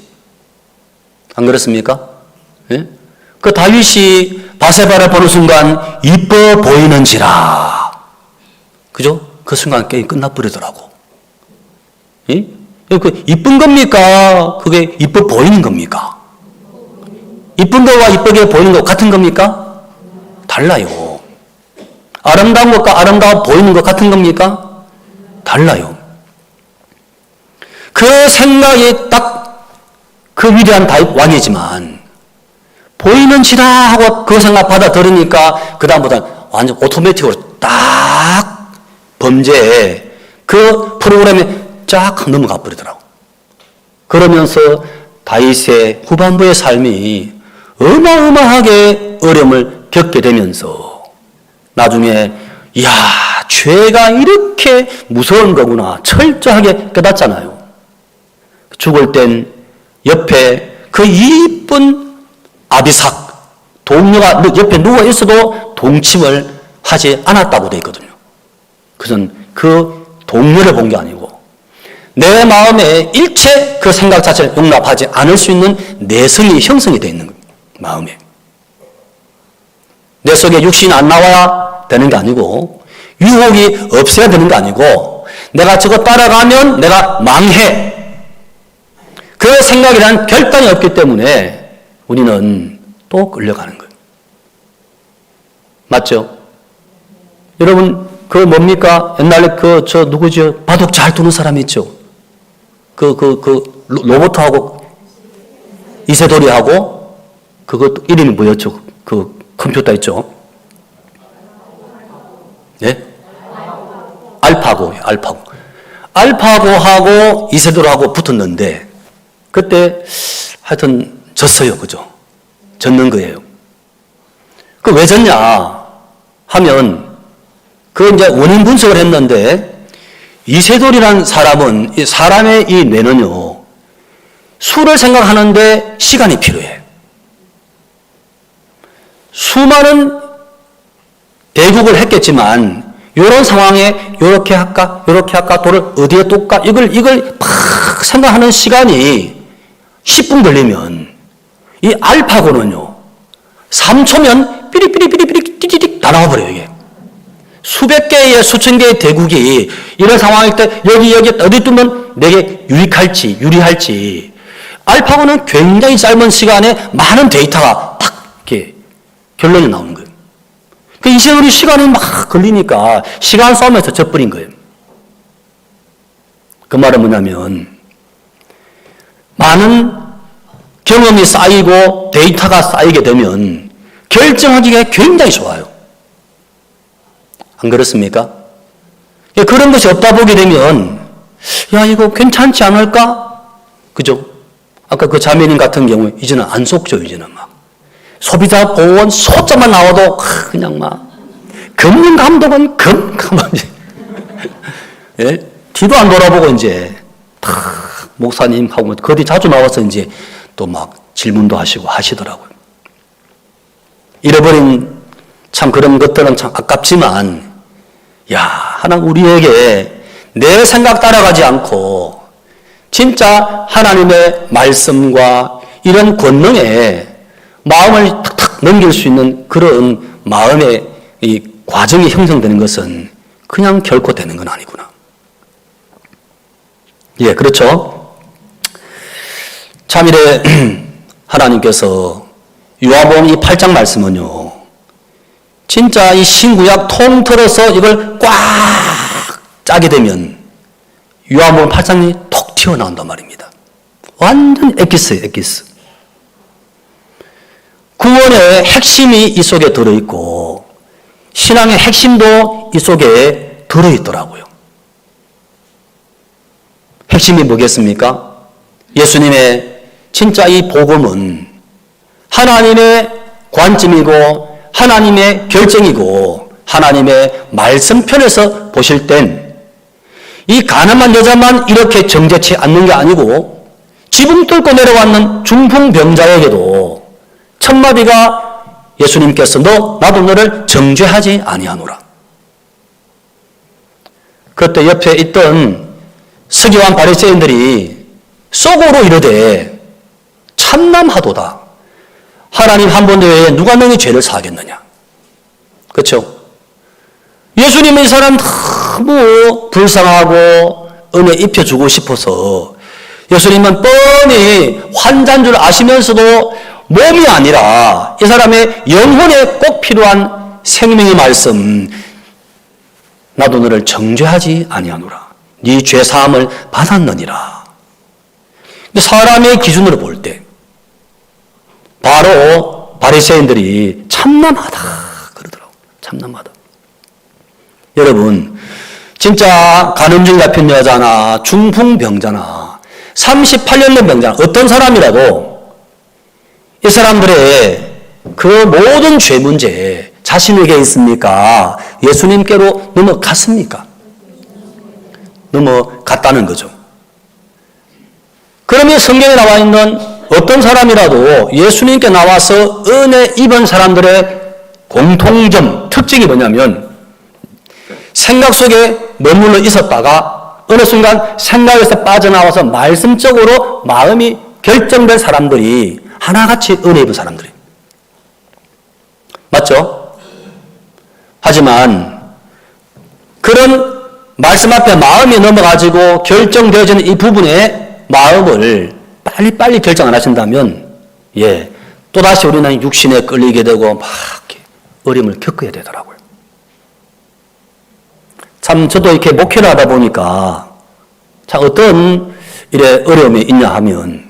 안 그렇습니까? 예? 그 다윗이 바세바를 보는 순간 이뻐 보이는지라. 그죠? 그 순간 게임 끝나버리더라고. 예? 그 이쁜 겁니까? 그게 이뻐 보이는 겁니까? 이쁜 거와 이쁘게 보이는 거 같은 겁니까? 달라요. 아름다운 것과 아름다워 보이는 것 같은 겁니까? 달라요. 그 생각이 딱 그 위대한 다윗 왕이지만 보이는지라 하고 그 생각 받아들이니까 그 다음부터는 완전 오토매틱으로 딱 범죄에 그 프로그램에 쫙 넘어가 버리더라고. 그러면서 다윗의 후반부의 삶이 어마어마하게 어려움을 겪게 되면서 나중에 이야 죄가 이렇게 무서운 거구나 철저하게 깨닫잖아요. 죽을 땐 옆에 그 이쁜 아비삭 동료가 옆에 누워 있어도 동침을 하지 않았다고 되어 있거든요. 그것은 그 동료를 본 게 아니고 내 마음에 일체 그 생각 자체를 용납하지 않을 수 있는 내성이 형성이 되어 있는 거예요. 마음에. 내 속에 육신이 안 나와야 되는 게 아니고 유혹이 없어야 되는 게 아니고 내가 저거 따라가면 내가 망해. 그 생각이란 결단이 없기 때문에 우리는 또 끌려가는 거예요. 맞죠? 여러분 그 뭡니까? 옛날에 저 누구죠? 바둑 잘 두는 사람 있죠? 로버트하고 이세돌이하고 그것 이름이 뭐였죠? 그 컴퓨터 있죠? 네? 알파고하고 이세돌하고 붙었는데 그때 하여튼 졌어요. 그죠? 졌는 거예요. 그 왜 졌냐 하면 그 이제 원인 분석을 했는데 이세돌이라는 사람은 이 사람의 이 뇌는요 수를 생각하는데 시간이 필요해. 수많은 대국을 했겠지만 이런 상황에 이렇게 할까 돌을 어디에 놓을까 이걸 팍 생각하는 시간이 10분 걸리면 이 알파고는요 3초면 삐리삐리삐리삐리 띠디딕 다 나와버려요. 이게 수백 개의 수천 개의 대국이 이런 상황일 때 여기 어디 두면 내게 유리할지 알파고는 굉장히 짧은 시간에 많은 데이터가 딱 이렇게 결론이 나오는 거예요. 그 이세돌이 시간이 막 걸리니까 시간 싸움에서 져버린 거예요. 그 말은 뭐냐면 많은 경험이 쌓이고 데이터가 쌓이게 되면 결정하기가 굉장히 좋아요. 안 그렇습니까? 그런 것이 없다 보게 되면 야 이거 괜찮지 않을까? 그죠? 아까 그 자매님 같은 경우에 이제는 안 속죠. 이제는 막 소비자 보호원 소자만 나와도 그냥 막 금융감독은 예? 뒤도 안 돌아보고 이제 목사님하고 거기 자주 나와서 이제 또 막 질문도 하시고 하시더라고요. 잃어버린 참 그런 것들은 참 아깝지만 야 하나님 우리에게 내 생각 따라가지 않고 진짜 하나님의 말씀과 이런 권능에 마음을 탁탁 넘길 수 있는 그런 마음의 이 과정이 형성되는 것은 그냥 결코 되는 건 아니구나. 예, 그렇죠. 참이래 하나님께서 요한복음 이 8장 말씀은요. 진짜 이 신구약 통틀어서 이걸 꽉 짜게 되면 요한복음 8장이 톡 튀어나온단 말입니다. 완전 엑기스예요, 엑기스. 구원의 핵심이 이 속에 들어있고 신앙의 핵심도 이 속에 들어있더라고요. 핵심이 뭐겠습니까? 예수님의 진짜 이 복음은 하나님의 관점이고 하나님의 결정이고 하나님의 말씀편에서 보실 땐 이 가늠한 여자만 이렇게 정죄치 않는 게 아니고 지붕 뚫고 내려왔는 중풍병자에게도 첫마디가 예수님께서 나도 너를 정죄하지 아니하노라. 그때 옆에 있던 서기관 바리새인들이 속으로 이르되 참 참남하도다. 하나님 한 분 외에 누가 너희 죄를 사하겠느냐. 그렇죠? 예수님은 이 사람 너무 불쌍하고 은혜 입혀주고 싶어서 예수님은 뻔히 환자인 줄 아시면서도 몸이 아니라 이 사람의 영혼에 꼭 필요한 생명의 말씀, 나도 너를 정죄하지 아니하노라. 네 죄 사함을 받았느니라. 사람의 기준으로 볼 때 바로 바리새인들이 참남하다 그러더라고요. 참남하다. 여러분, 진짜 간음증 잡힌 여자나 중풍병자나 38년 된 병자나 어떤 사람이라도 이 사람들의 그 모든 죄 문제 자신에게 있습니까? 예수님께로 넘어갔습니까? 넘어갔다는 거죠. 그러면 성경에 나와 있는 어떤 사람이라도 예수님께 나와서 은혜 입은 사람들의 공통점, 특징이 뭐냐면 생각 속에 머물러 있었다가 어느 순간 생각에서 빠져나와서 말씀적으로 마음이 결정된 사람들이 하나같이 은혜 입은 사람들이 맞죠? 하지만 그런 말씀 앞에 마음이 넘어가지고 결정되어지는 이 부분에 마음을 빨리빨리 결정 안 하신다면 또다시 우리는 육신에 끌리게 되고 막 어려움을 겪어야 되더라고요. 참 저도 이렇게 목회를 하다 보니까 참 어떤 이래 어려움이 있냐 하면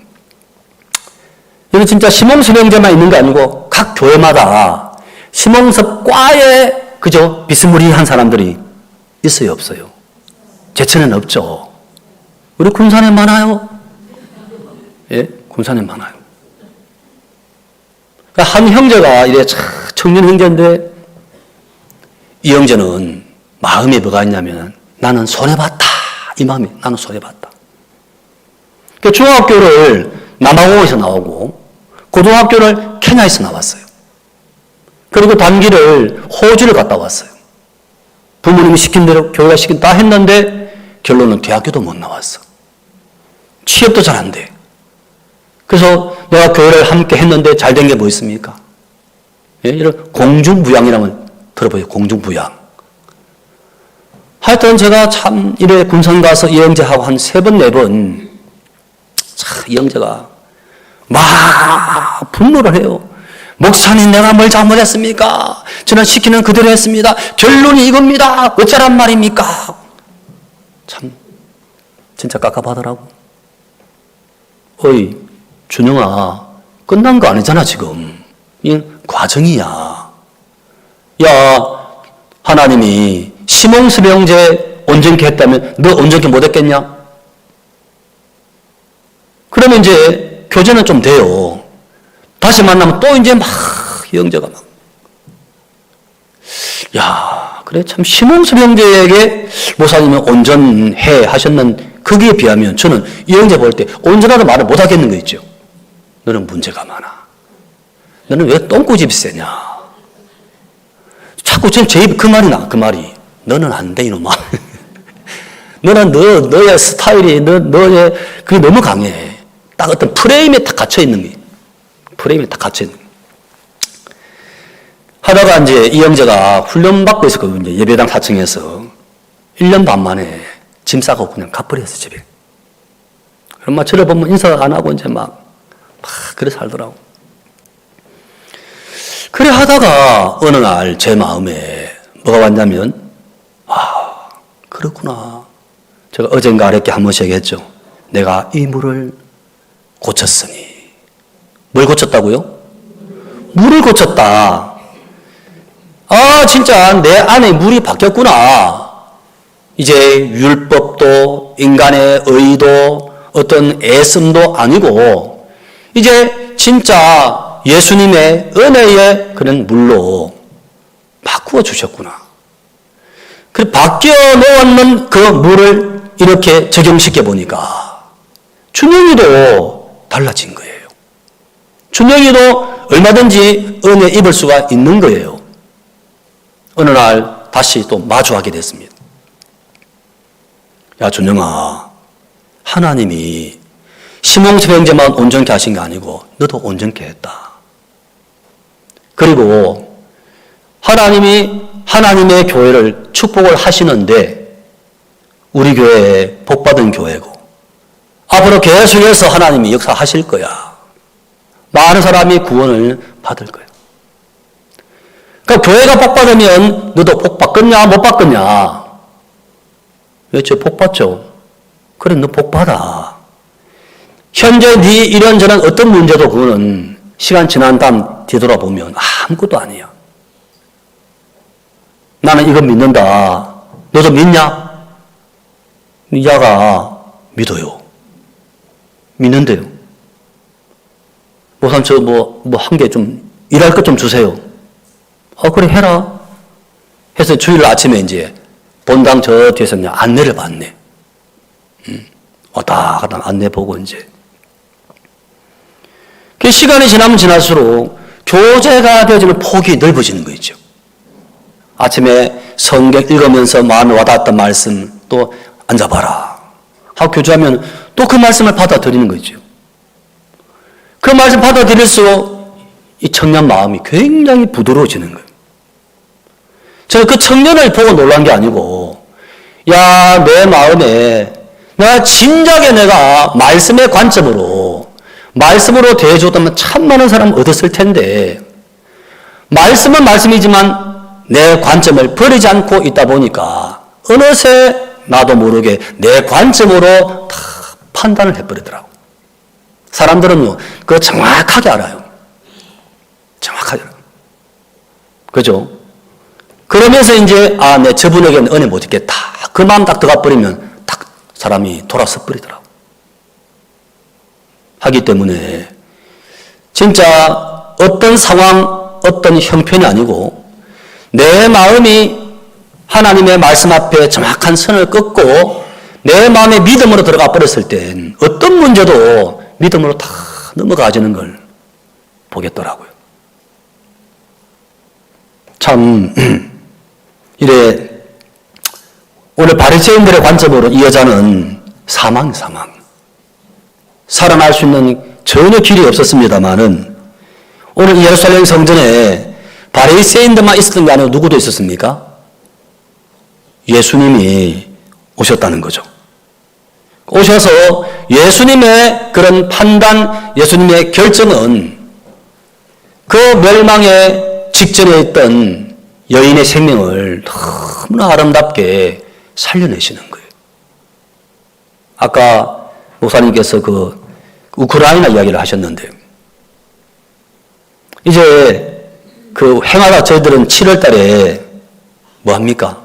여기 진짜 심홍섭 형제만 있는 게 아니고 각 교회마다 심홍섭 과에 그죠? 비스무리한 사람들이 있어요, 없어요? 제천에는 없죠. 우리 군산에 많아요. 예? 군산에 많아요. 한 형제가 이래 청년 형제인데 이 형제는 마음에 뭐가 있냐면 나는 손해봤다. 이 마음이 나는 손해봤다. 그러니까 중학교를 남아공에서 나오고 고등학교를 케냐에서 나왔어요. 그리고 단기를 호주를 갔다 왔어요. 부모님이 시킨 대로 교회가 시킨 다 했는데 결론은 대학교도 못 나왔어. 취업도 잘 안 돼. 그래서 내가 교회를 함께 했는데 잘 된 게 뭐 있습니까? 이런 공중부양이라면 들어보세요. 공중부양. 하여튼 제가 참 이래 군산 가서 이 형제하고 한 3번, 4번 이 형제가 막 분노를 해요. 목사님 내가 뭘 잘못했습니까? 저는 시키는 그대로 했습니다. 결론이 이겁니다. 어쩌란 말입니까? 참 진짜 깝깝하더라고. 어이 준영아 끝난 거 아니잖아 지금. 이 과정이야. 야 하나님이 심홍섭 형제 온전케 했다면 너 온전케 못했겠냐? 그러면 이제 교제는 좀 돼요. 다시 만나면 또 이제 막 형제가 막 야 그래 참 심홍섭 형제에게 목사님이 온전해 하셨는 거기에 비하면 저는 이 형제 볼 때 온전하다 말을 못 하겠는 거 있죠. 너는 문제가 많아. 너는 왜 똥꼬집이 세냐? 자꾸 지금 제 입에 그 말이 나. 그 말이 너는 안 돼 이놈아. 너는 너의 스타일이 너의 그게 너무 강해. 딱 어떤 프레임에 딱 갇혀 있는 게. 프레임에 딱 갇혀 있는 게. 하다가 이제 이 형제가 훈련받고 있었거든요. 예배당 4층에서 1년 반 만에 짐 싸고 그냥 가버렸어 집에. 그럼 막 저를 보면 인사 안 하고 이제 막 그래 살더라고. 그래 하다가 어느 날 제 마음에 뭐가 왔냐면 그렇구나. 제가 어젠가 어렵게 한 번씩 했죠. 내가 이 물을 고쳤으니. 뭘 고쳤다고요? 물을 고쳤다. 진짜 내 안에 물이 바뀌었구나. 이제 율법도 인간의 의도 어떤 애씀도 아니고 이제 진짜 예수님의 은혜의 그런 물로 바꾸어 주셨구나. 그 바뀌어 놓았는 그 물을 이렇게 적용시켜 보니까 준영이도 달라진 거예요. 준영이도 얼마든지 은혜 입을 수가 있는 거예요. 어느 날 다시 또 마주하게 됐습니다. 야 준영아, 하나님이 시몬 형제만 온전케 하신 게 아니고 너도 온전케 했다. 그리고 하나님이 하나님의 교회를 축복을 하시는데 우리 교회에 복받은 교회고 앞으로 계속해서 하나님이 역사하실 거야. 많은 사람이 구원을 받을 거야. 그러니까 교회가 복받으면 너도 복받겠냐 못 받겠냐? 그렇죠. 복받죠. 그래 너 복받아. 현재 네 이런저런 어떤 문제도 그거는 시간 지난 다음 뒤돌아보면 아무것도 아니야. 나는 이거 믿는다. 너도 믿냐? 야가 믿어요. 믿는데요. 목사님 저 한 개 좀 일할 것 좀 주세요. 그래 해라. 해서 주일 아침에 이제 본당 저 뒤에서 그냥 안내를 받네. 왔다 갔다 안내 보고 이제. 그 시간이 지나면 지날수록 교제가 되어지는 폭이 넓어지는 거 있죠. 아침에 성경 읽으면서 마음에 와닿았던 말씀 또 앉아봐라 하고 교제하면 또 그 말씀을 받아들이는 거죠. 그 말씀 받아들일수록 이 청년 마음이 굉장히 부드러워지는 거예요. 제가 그 청년을 보고 놀란 게 아니고 야, 내 마음에 내가 진작에 내가 말씀의 관점으로 말씀으로 대해줬다면 참 많은 사람 얻었을 텐데 말씀은 말씀이지만 내 관점을 버리지 않고 있다 보니까 어느새 나도 모르게 내 관점으로 다 판단을 해버리더라고. 사람들은요, 그거 정확하게 알아요. 정확하게 알아요. 그죠? 그러면서 이제, 내 저분에게는 은혜 못 있겠다. 그 마음 딱 들어가 버리면 딱 사람이 돌아서 버리더라고. 하기 때문에, 진짜 어떤 상황, 어떤 형편이 아니고, 내 마음이 하나님의 말씀 앞에 정확한 선을 긋고, 내 마음의 믿음으로 들어가 버렸을 땐 어떤 문제도 믿음으로 다 넘어가지는 걸 보겠더라고요. 참 이래 오늘 바리새인들의 관점으로 이 여자는 사망. 살아날 수 있는 전혀 길이 없었습니다만은 오늘 예루살렘 성전에 바리새인들만 있었던 게 아니고 누구도 있었습니까? 예수님이 오셨다는 거죠. 오셔서 예수님의 그런 판단, 예수님의 결정은 그 멸망의 직전에 있던 여인의 생명을 너무나 아름답게 살려내시는 거예요. 아까 목사님께서 그 우크라이나 이야기를 하셨는데 이제 그 행하다 저희들은 7월 달에 뭐 합니까?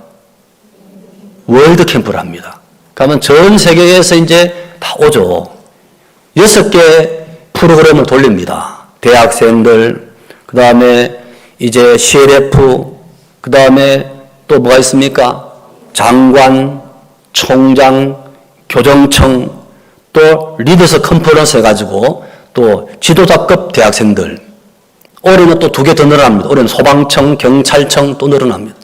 월드 캠프를 합니다. 그러면 전 세계에서 이제 다 오죠. 6개 프로그램을 돌립니다. 대학생들, 그 다음에 이제 CLF, 그 다음에 또 뭐가 있습니까? 장관, 총장, 교정청, 또 리더스 컨퍼런스 해가지고 또 지도자급 대학생들. 올해는 또 2개 더 늘어납니다. 올해는 소방청, 경찰청 또 늘어납니다.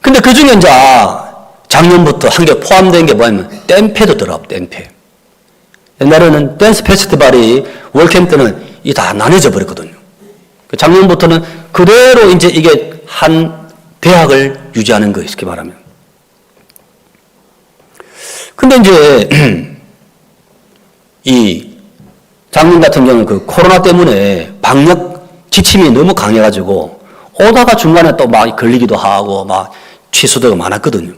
근데 그 중에 이제 작년부터 한 개 포함된 게 뭐냐면 댄페도 들어가고 댄페. 옛날에는 댄스 페스티벌이 월캠프 때는 이 다 나눠져 버렸거든요. 작년부터는 그대로 이제 이게 한 대학을 유지하는 거예요. 쉽게 말하면. 근데 이제 이 작년 같은 경우는 그 코로나 때문에 방역 지침이 너무 강해가지고 오다가 중간에 또 막 걸리기도 하고 막 취소되고 많았거든요.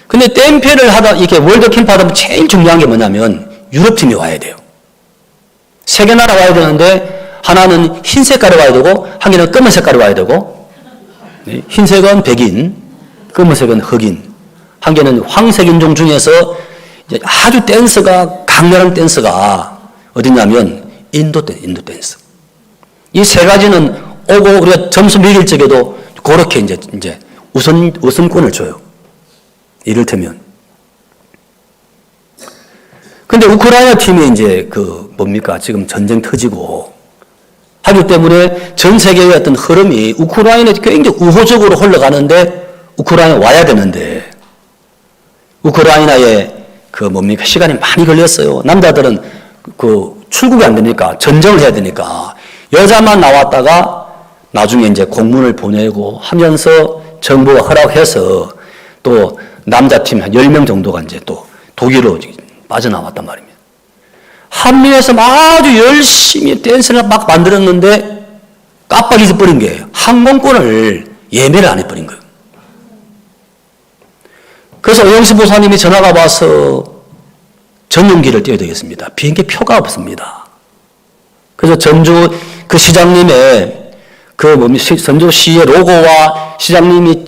근데 댐페를 하다, 이렇게 월드캠프 하다 보면 제일 중요한 게 뭐냐면 유럽팀이 와야 돼요. 3개 나라 와야 되는데 하나는 흰 색깔이 와야 되고 한 개는 검은 색깔이 와야 되고 흰색은 백인, 검은색은 흑인, 한 개는 황색 인종 중에서 이제 아주 댄스가 강렬한 댄스가 어디냐면 인도 댄스. 이 3가지는 오고 우리가 점수 매길 적에도 그렇게 이제 우선권을 줘요. 이를테면. 근데 우크라이나 팀이 이제 지금 전쟁 터지고 하기 때문에 전 세계의 어떤 흐름이 우크라이나에 굉장히 우호적으로 흘러가는데 우크라이나 와야 되는데 우크라이나에 시간이 많이 걸렸어요. 남자들은 출국이 안 되니까 전쟁을 해야 되니까 여자만 나왔다가 나중에 이제 공문을 보내고 하면서 정부가 허락해서 또 남자팀 한 10명 정도가 이제 또 독일로 빠져나왔단 말입니다. 한미에서 아주 열심히 댄스를 막 만들었는데 깜빡 잊어버린 게 항공권을 예매를 안 해버린 거예요. 그래서 오영수 보사님이 전화가 와서 전용기를 떼야 되겠습니다. 비행기 표가 없습니다. 그래서 전주 그 시장님의 전주시의 로고와 시장님이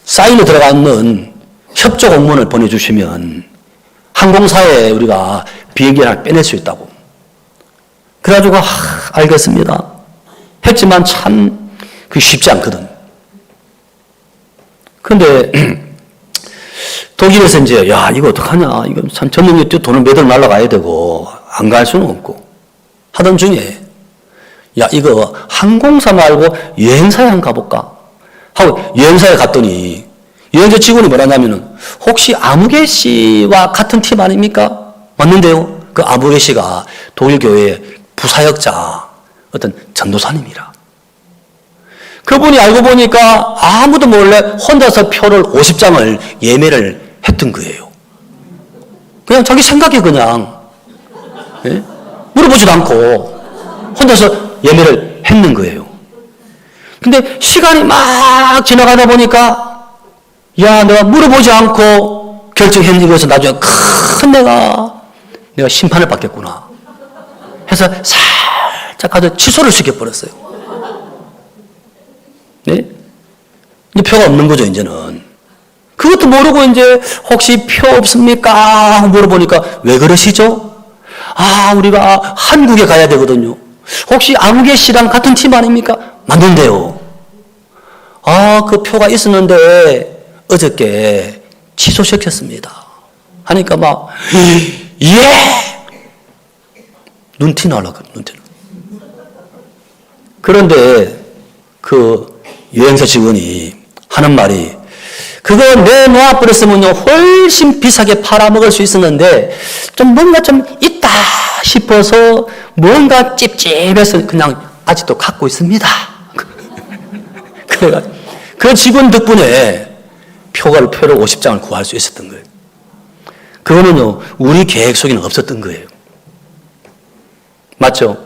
사인이 들어가 있는 협조 공문을 보내주시면 항공사에 우리가 비행기를 하나 빼낼 수 있다고. 그래가지고 알겠습니다. 했지만 참 쉽지 않거든. 그런데 독일에서 이제 이거 어떡하냐, 이거 참 전용기 돈을 매달 날라가야 되고 안 갈 수는 없고 하던 중에 이거 항공사 말고 여행사에 한번 가볼까 하고 여행사에 갔더니 여행사 직원이 뭐라냐면은 혹시 아무개 씨와 같은 팀 아닙니까? 맞는데요. 그 아무개 씨가 독일 교회의 부사역자 어떤 전도사님이라. 그분이 알고 보니까 아무도 몰래 혼자서 표를 50장을 예매를 했던 거예요. 그냥 자기 생각에 그냥 물어보지도 않고 혼자서 예매를 했는 거예요. 근데 시간이 막 지나가다 보니까 내가 물어보지 않고 결정했는 것에서 나중에 큰 내가 심판을 받겠구나 해서 살짝 가서 취소를 시켜버렸어요. 네? 이제 표가 없는 거죠, 이제는. 그것도 모르고 이제 혹시 표 없습니까? 물어보니까 왜 그러시죠? 우리가 한국에 가야 되거든요. 혹시 아무개 씨랑 같은 팀 아닙니까? 맞는데요. 그 표가 있었는데 어저께 취소시켰습니다. 하니까 막 눈티 나려고 눈티. 그런데 그 여행사 직원이 하는 말이 그거 내놓아버렸으면요 훨씬 비싸게 팔아먹을 수 있었는데 좀 뭔가 좀 있다 싶어서 뭔가 찝찝해서 그냥 아직도 갖고 있습니다. 그래가 그 직원 덕분에 표를 50장을 구할 수 있었던 거예요. 그거는요 우리 계획 속에는 없었던 거예요. 맞죠?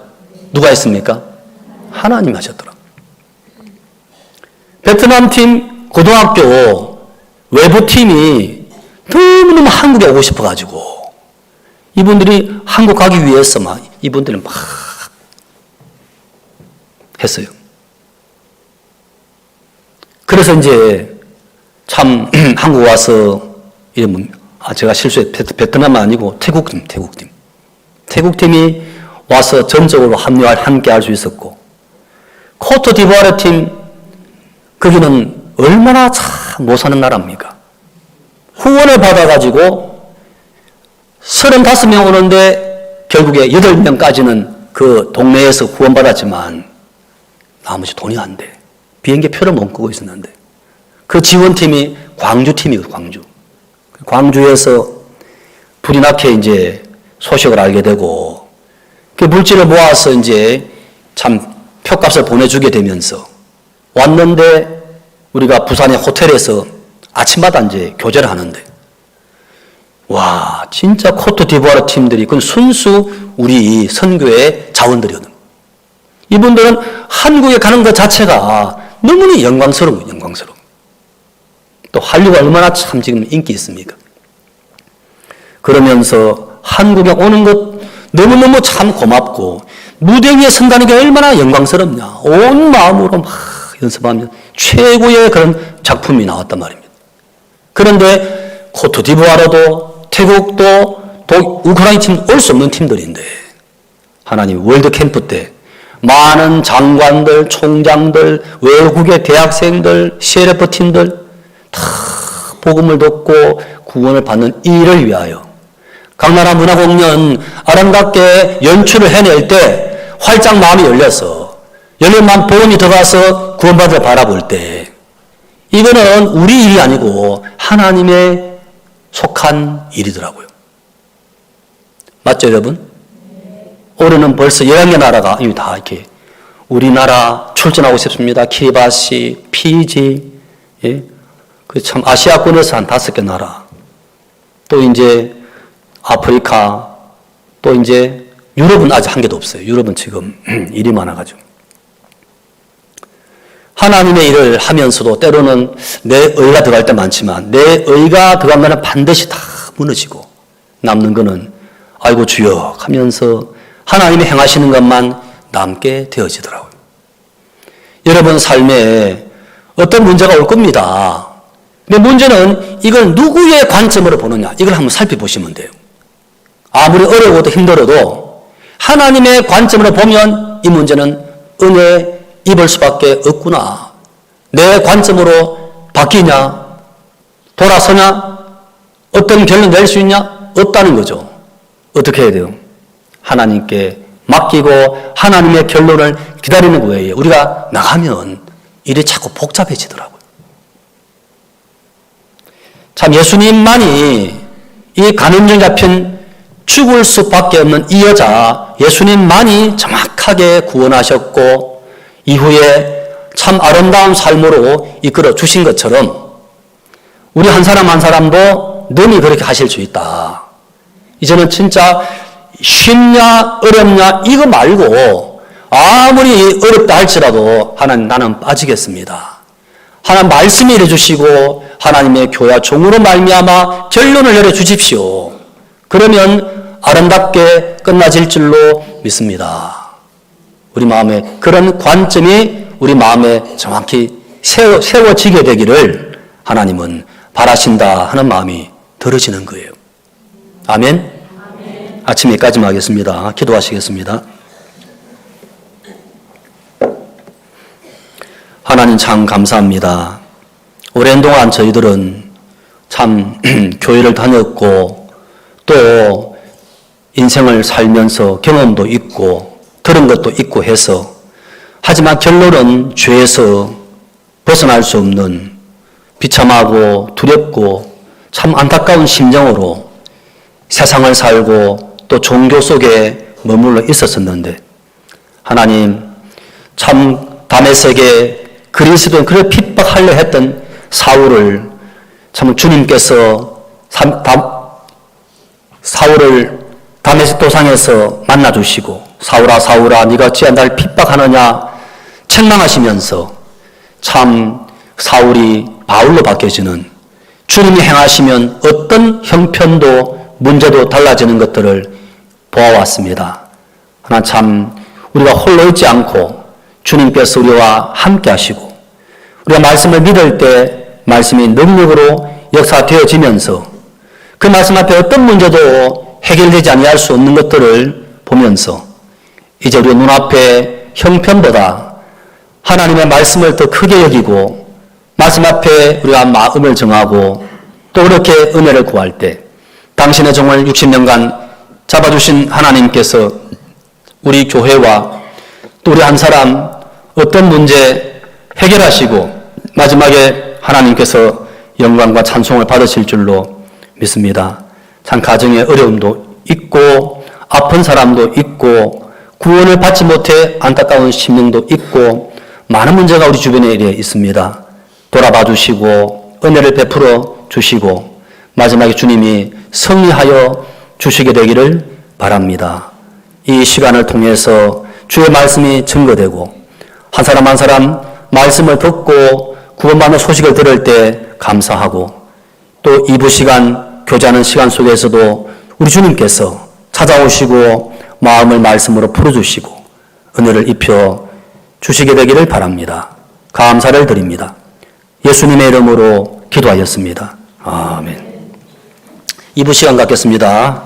누가 했습니까? 하나님 하셨더라. 베트남 팀 고등학교 외부팀이 너무너무 한국에 오고 싶어가지고 이분들이 한국 가기 위해서 이분들은 막 했어요. 그래서 이제 참 한국 와서 제가 실수했어요. 베트남은 아니고 태국팀이 와서 전적으로 함께 할 수 있었고 코트디부아르 팀 거기는 얼마나 참 못 사는 나라입니까? 후원을 받아가지고 35명 오는데 결국에 8명까지는 그 동네에서 후원받았지만 나머지 돈이 안 돼. 비행기 표를 못 끄고 있었는데 그 지원팀이 광주팀이거든요. 광주에서 불이 나게 이제 소식을 알게 되고 그 물질을 모아서 이제 참 표값을 보내주게 되면서 왔는데 우리가 부산의 호텔에서 아침마다 이제 교제를 하는데 진짜 코트디부아르 팀들이 그건 순수 우리 선교의 자원들이거든. 이분들은 한국에 가는 것 자체가 너무나 영광스러워. 또 한류가 얼마나 참 지금 인기 있습니까? 그러면서 한국에 오는 것 너무너무 참 고맙고 무대 위에 선다는 게 얼마나 영광스럽냐. 온 마음으로 막 연습하면 최고의 그런 작품이 나왔단 말입니다. 그런데 코트디부아르도 태국도 우크라이나 팀 올 수 없는 팀들인데 하나님 월드 캠프 때 많은 장관들, 총장들, 외국의 대학생들, CLF 팀들 다 복음을 듣고 구원을 받는 일을 위하여 강나라 문화공연 아름답게 연출을 해낼 때 활짝 마음이 열려서 열린 마음 복음이 들어가서 구원받을 바라볼 때 이거는 우리 일이 아니고 하나님의 속한 일이더라고요. 맞죠, 여러분? 올해는 벌써 11개 나라가 이미 다 이렇게 우리나라 출전하고 싶습니다. 키리바시, 피지, 예? 그 참 아시아권에서 한 5개 나라. 또 이제 아프리카, 또 이제 유럽은 아직 한 개도 없어요. 유럽은 지금 일이 많아가지고. 하나님의 일을 하면서도 때로는 내 의가 들어갈 때 많지만 내 의가 들어가면 반드시 다 무너지고 남는 거는 아이고 주여 하면서 하나님이 행하시는 것만 남게 되어지더라고요. 여러분 삶에 어떤 문제가 올 겁니다. 근데 문제는 이걸 누구의 관점으로 보느냐 이걸 한번 살펴보시면 돼요. 아무리 어려워도 힘들어도 하나님의 관점으로 보면 이 문제는 은혜 입을 수밖에 없구나. 내 관점으로 바뀌냐? 돌아서냐? 어떤 결론 낼 수 있냐? 없다는 거죠. 어떻게 해야 돼요? 하나님께 맡기고 하나님의 결론을 기다리는 거예요. 우리가 나가면 일이 자꾸 복잡해지더라고요. 참 예수님만이 이 간음증 잡힌 죽을 수밖에 없는 이 여자 예수님만이 정확하게 구원하셨고 이후에 참 아름다운 삶으로 이끌어 주신 것처럼 우리 한 사람 한 사람도 능히 그렇게 하실 수 있다. 이제는 진짜 쉽냐 어렵냐 이거 말고 아무리 어렵다 할지라도 하나님 나는 빠지겠습니다. 하나님 말씀을 이루어주시고 하나님의 교회 종으로 말미암아 결론을 내려주십시오. 그러면 아름답게 끝나질 줄로 믿습니다. 우리 마음에 그런 관점이 우리 마음에 정확히 세워지게 되기를 하나님은 바라신다 하는 마음이 들어지는 거예요. 아멘? 아침 여기까지만 하겠습니다. 기도하시겠습니다. 하나님 참 감사합니다. 오랜 동안 저희들은 참 교회를 다녔고 또 인생을 살면서 경험도 있고 들은 것도 있고 해서 하지만 결론은 죄에서 벗어날 수 없는 비참하고 두렵고 참 안타까운 심정으로 세상을 살고 또 종교 속에 머물러 있었었는데 하나님 참 다메섹에 그리스도인 그를 핍박하려 했던 사울을 참 주님께서 사울을 다메섹 도상에서 만나주시고 사울아 사울아 네가 어찌하여 날 핍박하느냐 책망하시면서 참 사울이 바울로 바뀌어지는 주님이 행하시면 어떤 형편도 문제도 달라지는 것들을 보아왔습니다. 하나 참 우리가 홀로 있지 않고 주님께서 우리와 함께 하시고 우리가 말씀을 믿을 때 말씀이 능력으로 역사되어지면서 그 말씀 앞에 어떤 문제도 해결되지 아니할 수 없는 것들을 보면서 이제 우리 눈앞에 형편보다 하나님의 말씀을 더 크게 여기고 말씀 앞에 우리가 마음을 정하고 또 그렇게 은혜를 구할 때 당신의 종을 60년간 잡아주신 하나님께서 우리 교회와 또 우리 한 사람 어떤 문제 해결하시고 마지막에 하나님께서 영광과 찬송을 받으실 줄로 믿습니다. 참 가정에 어려움도 있고 아픈 사람도 있고 구원을 받지 못해 안타까운 심령도 있고 많은 문제가 우리 주변에 있습니다. 돌아봐 주시고 은혜를 베풀어 주시고 마지막에 주님이 승리하여 주시게 되기를 바랍니다. 이 시간을 통해서 주의 말씀이 증거되고 한 사람 한 사람 말씀을 듣고 구원받는 소식을 들을 때 감사하고 또 2부 시간 교제하는 시간 속에서도 우리 주님께서 찾아오시고 마음을 말씀으로 풀어주시고 은혜를 입혀 주시게 되기를 바랍니다. 감사를 드립니다. 예수님의 이름으로 기도하였습니다. 아멘. 2부 시간 갖겠습니다.